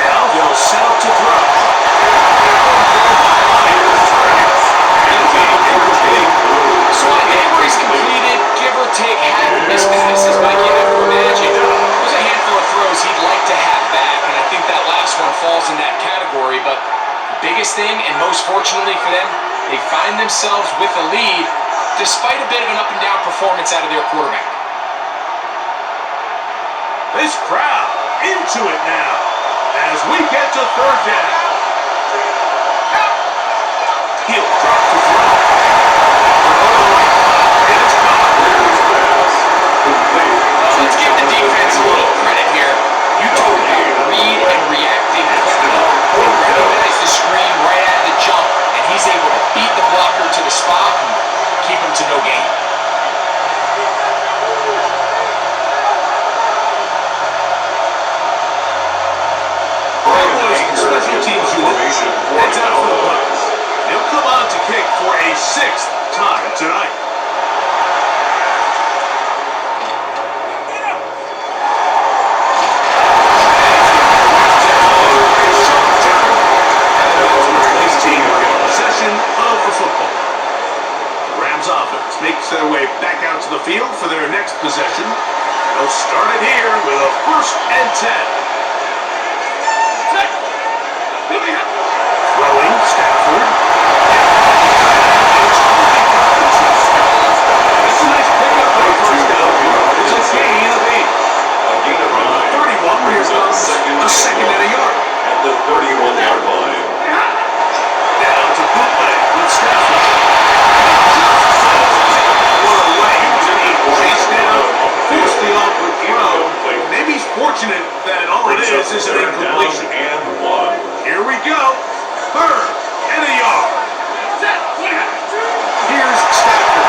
Now they'll set up to throw. So on day where he's completed, give or take half of his passes, Mike, you have to imagine there's a handful of throws he'd like to have back, and I think that last one falls in that category. But the biggest thing, and most fortunately for them, they find themselves with a lead despite a bit of an up-and-down performance out of their quarterback. This crowd into it now as we get to third down. He'll drop the throw. It's gone. So let's give the defense a little credit here. You talk about read and reacting quickly. He recognized the screen right out of the jump, and he's able to beat the blocker to the spot and keep him to no gain. Special teams unit heads out for the punt. They'll come on to kick for a 6th time tonight. Possession of the football. The Rams offense makes their way back out to the field for their next possession. They'll start it here with a first and 10. Throwing, Stafford. It's a nice pickup for a first down. It's a gain of 8. A gain of 9. 31, here comes a second and a yard. At the 31-yard line. Down to bootleg with Stafford. One away. Chase down, forced the awkward throw. Maybe he's fortunate that all it is an incompletion. And 1. Here we go. Third and a yard. Here's Stafford.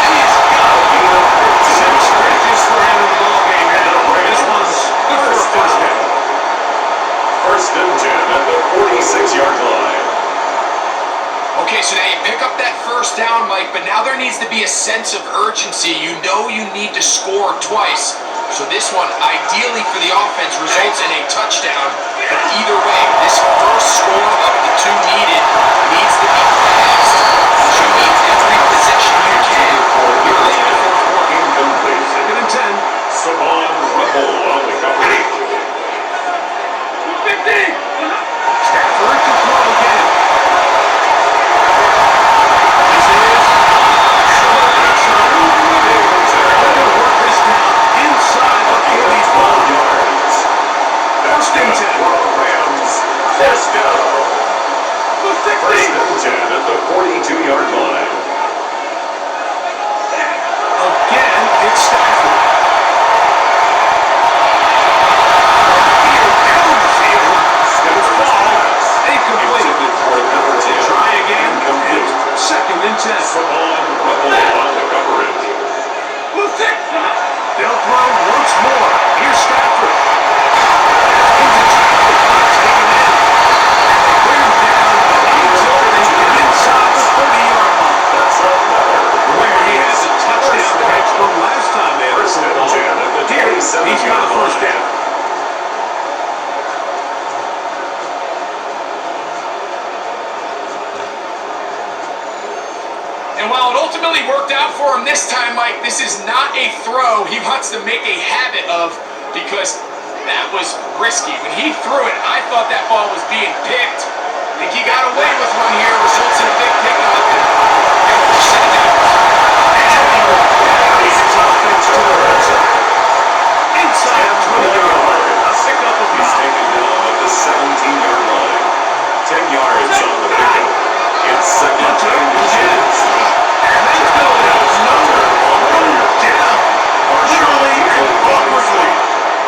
He's got it. 6 catches for him in the ballgame now. This one's good for a first down. First and 10 at the 46-yard line. Okay, so now you pick up that first down, Mike, but now there needs to be a sense of urgency. You know you need to score twice. So this one, ideally for the offense, results in a touchdown. But either way, this first score of the 2 needed needs to be fast. You need every possession you can. You're late in the fourth quarter. Incomplete. Second and 10. Savon Russell on the coverage. Stafford to throw again. This is they're going to work this down inside the 45 yards. First and 10. Rams. First down. First and 10 at the 42-yard line. Again, it's Stafford. Here down the field. It's ball. Incomplete. Intended for number 10. Try again. And really worked out for him this time, Mike. This is not a throw he wants to make a habit of because that was risky. When he threw it, I thought that ball was being picked. I think he got away with one here, results in a big pickup. Inside 20-yard. A pickup of He's taken down at the 17-yard line. 10 yards on the pickup. It's second and 10. And they go down. Literally and awkwardly.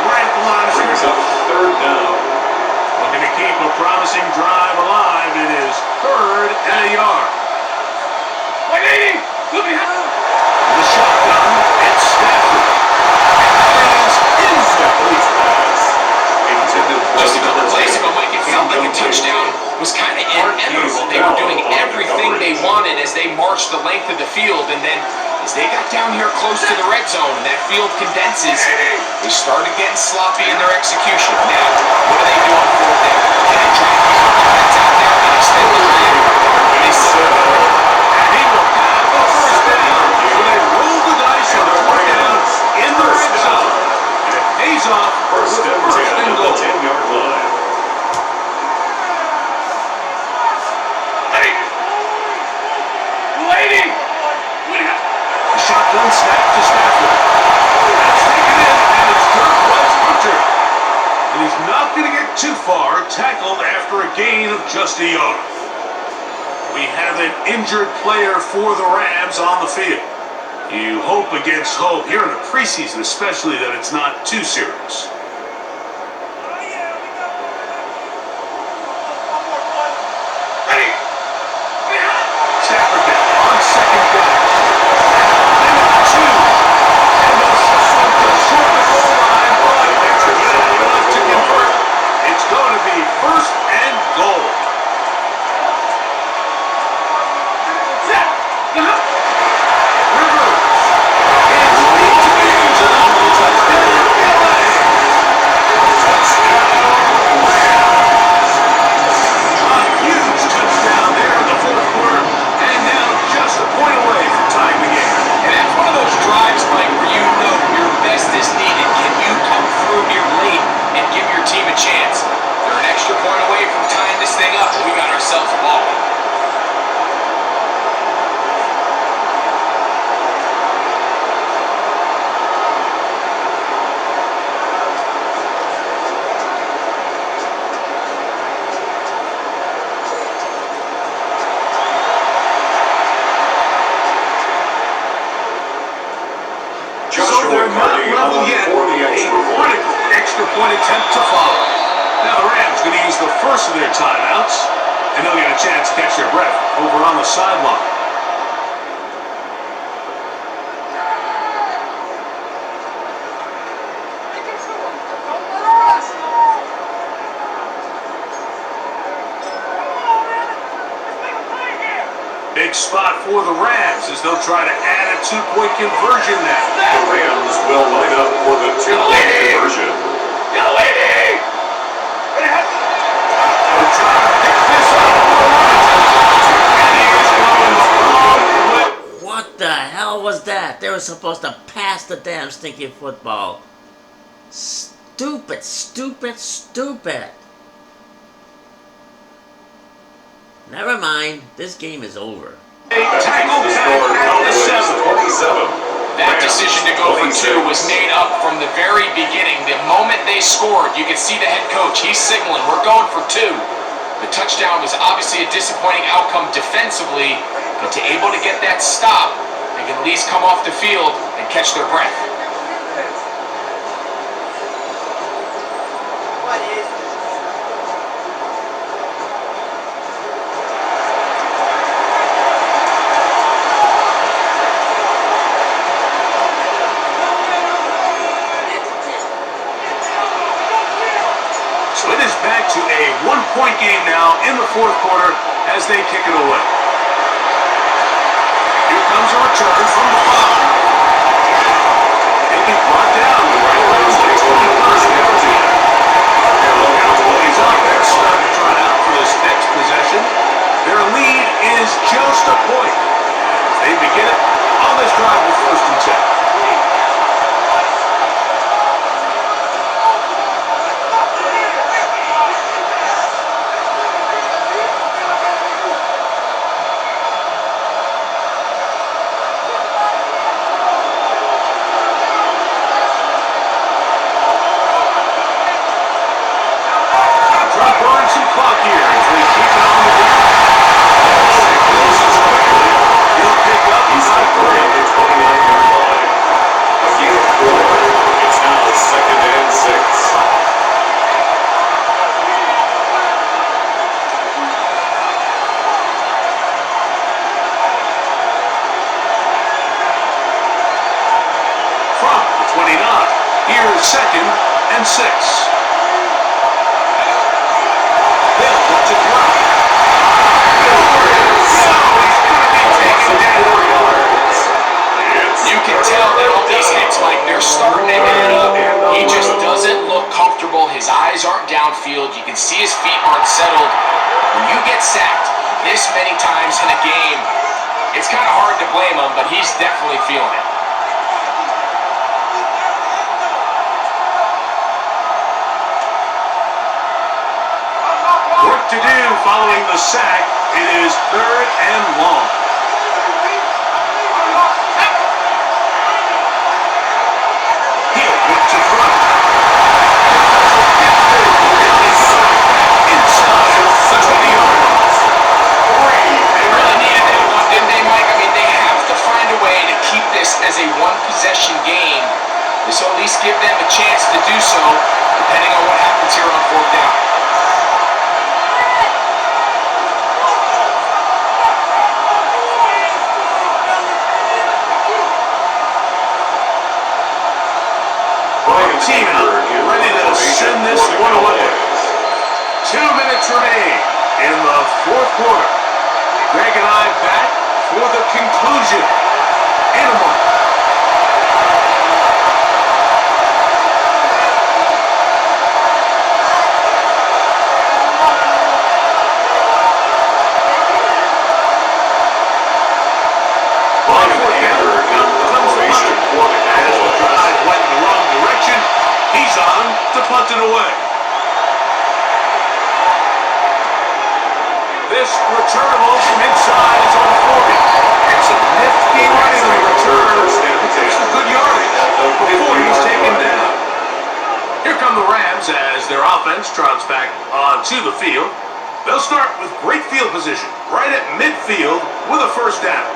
Right at the line of Brings up third down. Looking to keep a promising drive alive. It is third and a yard. The shotgun. It's Stafford. Stafford's pass. Intended for Just a couple plays ago, Mike, it felt like a Incomplete. touchdown was kind of inevitable. They were doing everything they wanted as they marched the length of the field, and then as they got down here close to the red zone and that field condenses, they started getting sloppy in their execution. Now, what do they do on fourth down? Can they try and keep their defense out there and extend the lead? They said, And he will have the first down. So they roll the dice on fourth down in the red zone. And it pays off First with and first 10 and at goal. the 10-yard line. The shotgun snap to Stafford. That's taken in, and it's Dirk West Hunter. And he's not going to get too far, tackled after a gain of just a yard. We have an injured player for the Rams on the field. You hope against hope, here in the preseason especially, that it's not too serious. Stafford down on second down. Minute two. And they'll short the goal line, but they're not enough to convert. It's going to be first and goal. Rivers. It's deep to the end zone. Touchdown, LA. A huge touchdown there in the fourth quarter, and now just a point away from tying the game. and that's one of those drives, Mike, where you know your best is needed. Can you come through here late and give your team a chance? They're an extra point away from tying this thing up, and we got ourselves a ball. So Joshua they're not McCarthy level on yet. for the A extra point. critical extra point attempt to follow. Now the Rams going to use the first of their timeouts, and they'll get a chance to catch their breath over on the sideline. Big spot for the Rams as they'll try to add a two-point conversion now. The Rams will line up for the two-point conversion. They're trying to pick this up. And he is going the wrong way. What the hell was that? They were supposed to pass the damn stinky football. Stupid, stupid, stupid. Never mind, this game is over. A tackle The back score, at the Cowboys 7. 27. That Rams decision to go for 26. two was made up from the very beginning. The moment they scored, you could see the head coach. He's signaling, we're going for two. The touchdown was obviously a disappointing outcome defensively, but to able to get that stop, they can at least come off the field and catch their breath. So it is back to a one-point game now in the fourth quarter as they kick it away. Here comes a return from the 5. He'll be brought down right around the 21st penalty. And look out the boys out there starting to try out for this next possession. Their lead is just a point. They begin it second and 6. They'll look to throw. You can tell that all these hits, Mike, they're starting to add up. He just doesn't look comfortable. His eyes aren't downfield. You can see his feet aren't settled. When you get sacked this many times in a game, it's kind of hard to blame him, but he's definitely feeling it. Work to do following the sack. It is 3rd and long. He'll look to throw. Inside the 20 yards. They really needed that one, didn't they, Mike? I mean, they have to find a way to keep this as a one-possession game. This will at least give them a chance to do so, depending on what happens here on 4th down. Team out, ready to send this one away. 2 minutes remain in the 4th quarter. Greg and I back for the conclusion in a moment. He's on to punt it away. This returnable from inside is on the 40. It's a nifty running return. It's a good yardage before he's taken down. Here come the Rams as their offense trots back onto the field. They'll start with great field position right at midfield with a 1st down.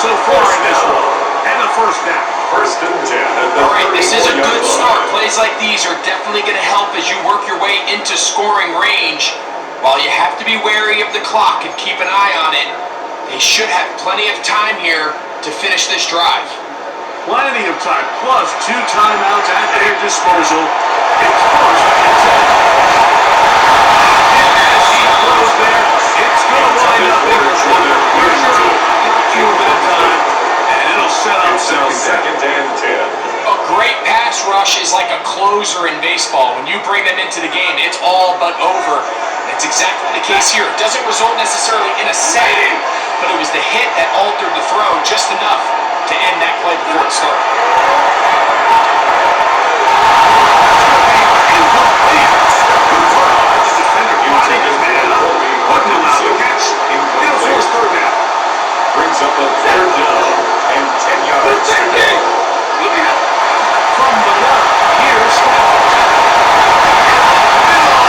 So far in this one, and a 1st down. 1st and 10. All right, this is a good start. Plays like these are definitely going to help as you work your way into scoring range. While you have to be wary of the clock and keep an eye on it, they should have plenty of time here to finish this drive. Plenty of time, plus 2 timeouts at their disposal. It's 1st and 10. And as he throws there, it's going to wind up in the corner. Here's your few bit of time, and it'll set up 2nd and 10. A great pass rush is like a closer in baseball. When you bring them into the game, it's all but over. That's exactly the case here. It doesn't result necessarily in a sack, but it was the hit that altered the throw just enough to end that play before it started. The defender body his man up, wouldn't allow the catch. He'll force 3rd down. Brings up a 3rd down and 10 yards. From the left, here's Stafford.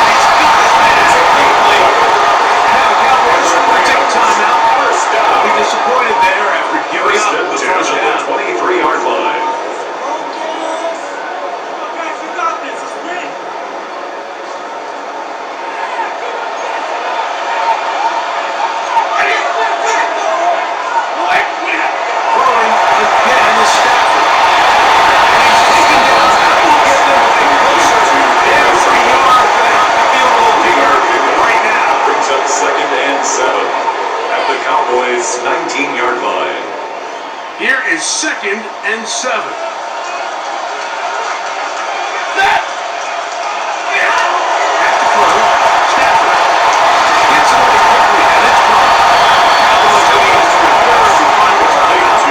He's got his man. Now the Cowboys will take a timeout. They'll be disappointed there after giving up the 1st down. 23-yard line. Cowboys 19-yard line. Here is 2nd and 7. At the throw, Stafford gets it away quickly, and it's caught. Cowboys lead to a 3rd and final timeout.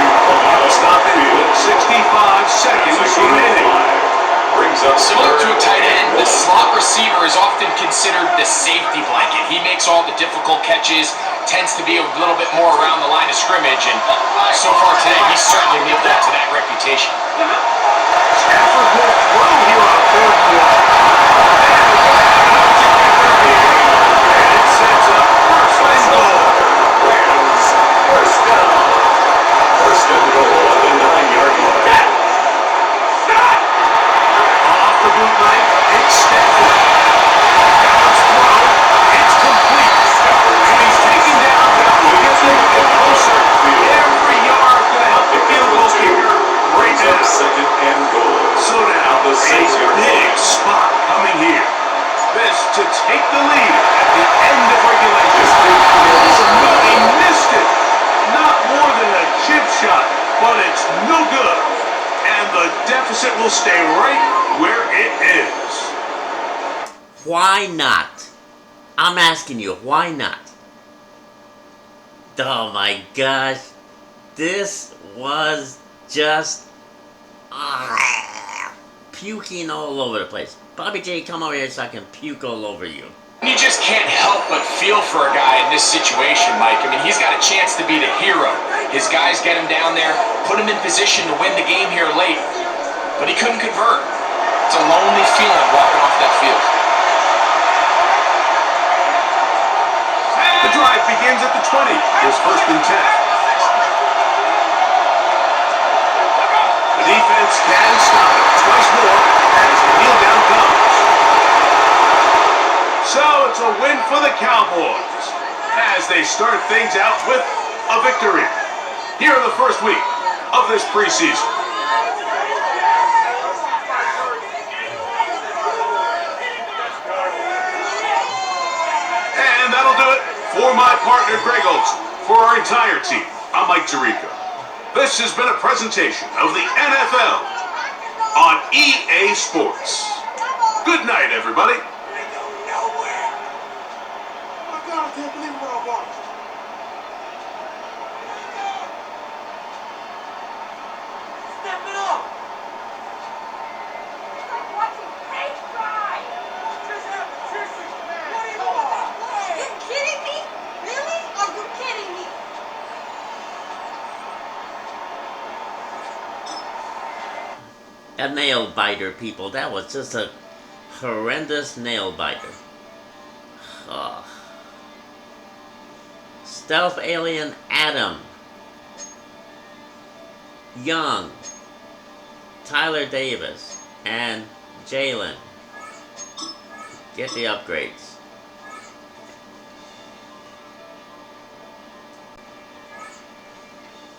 Stop it with 65 seconds remaining. Brings up Similar to a tight end, the slot receiver is often considered the safety blanket. He makes all the difficult catches, tends to be a little bit more around the line of scrimmage, and so far today, he's certainly lived up to that reputation. Stafford will throw here on 3rd and 1. And it sets up 1st and goal. Rams That's no good. And the deficit will stay right where it is. Why not? I'm asking you, why not? Oh my gosh. This was just puking all over the place. Bobby J, come over here so I can puke all over you. You just can't help but feel for a guy in this situation, Mike. I mean, he's got a chance to be the hero. His guys get him down there, put him in position to win the game here late, but he couldn't convert. It's a lonely feeling walking off that field. The drive begins at the 20. Here's 1st and 10. The defense can stop it twice more as the kneel down comes. So it's a win for the Cowboys as they start things out with a victory here in the first week of this preseason. And that'll do it for my partner Greg Olson. For our entire team, I'm Mike Tirico. This has been a presentation of the NFL on EA Sports. Good night, everybody. I can't believe what I watched. Step it up! It's like watching paint dry! Just happened, seriously, man. What are you doing? Are you kidding me? Really? Are you kidding me? A nail biter, people. That was just a horrendous nail biter. Oh. Stealth Alien Adam, Young, Tyler Davis, and Jalen get the upgrades.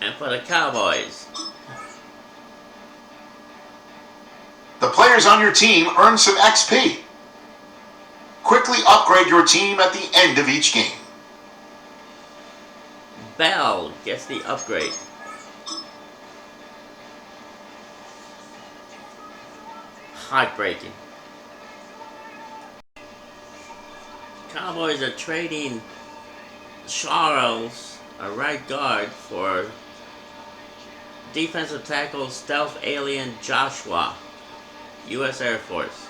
And for the Cowboys, the players on your team earn some XP. Quickly upgrade your team at the end of each game. Bell gets the upgrade. Heartbreaking. Cowboys are trading Charles, a right guard, for defensive tackle Stealth Alien Joshua, U.S. Air Force.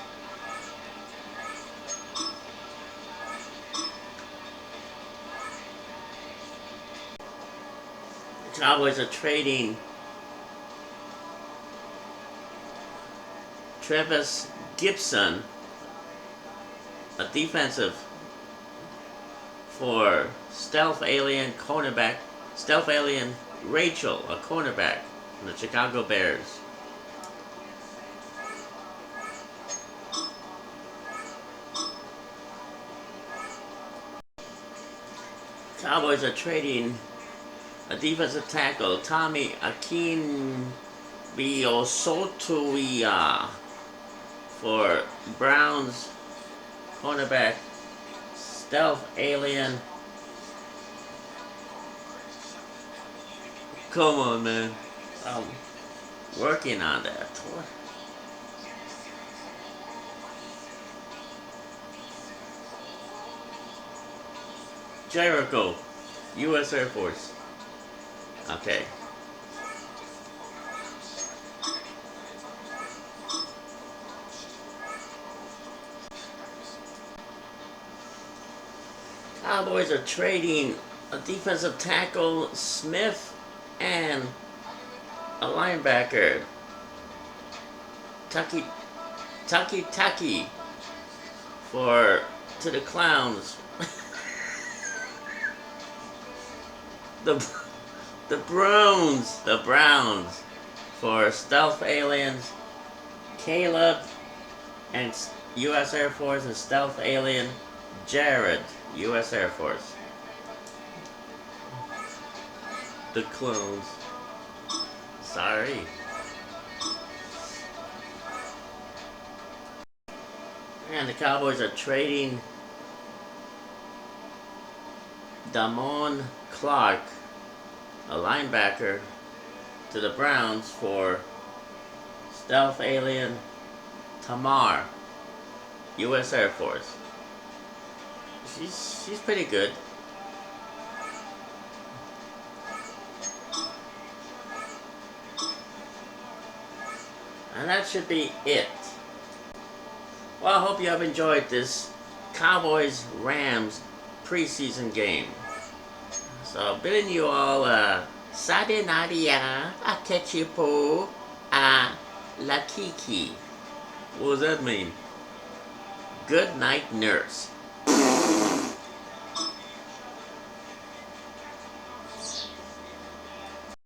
Cowboys are trading Travis Gibson, a defensive, for Stealth Alien cornerback, Stealth Alien Rachel, a cornerback from the Chicago Bears. Cowboys are trading a defensive tackle, Tommy Akinbiyosotuia, for Browns cornerback, Stealth Alien. Come on, man. I'm working on that. Jericho, U.S. Air Force. Okay. Cowboys are trading a defensive tackle, Smith, and a linebacker, Taki, to the Clowns. The Browns for Stealth Aliens, Caleb, and U.S. Air Force, and Stealth Alien Jared, U.S. Air Force. The clones. Sorry. And the Cowboys are trading Damon Clark, a linebacker, to the Browns for Stealth Alien Tamar, U.S. Air Force. She's pretty good. And that should be it. Well, I hope you have enjoyed this Cowboys-Rams preseason game. So, bidding you all Sade Nadia, Akechipo, La Kiki. What does that mean? Good night, nurse.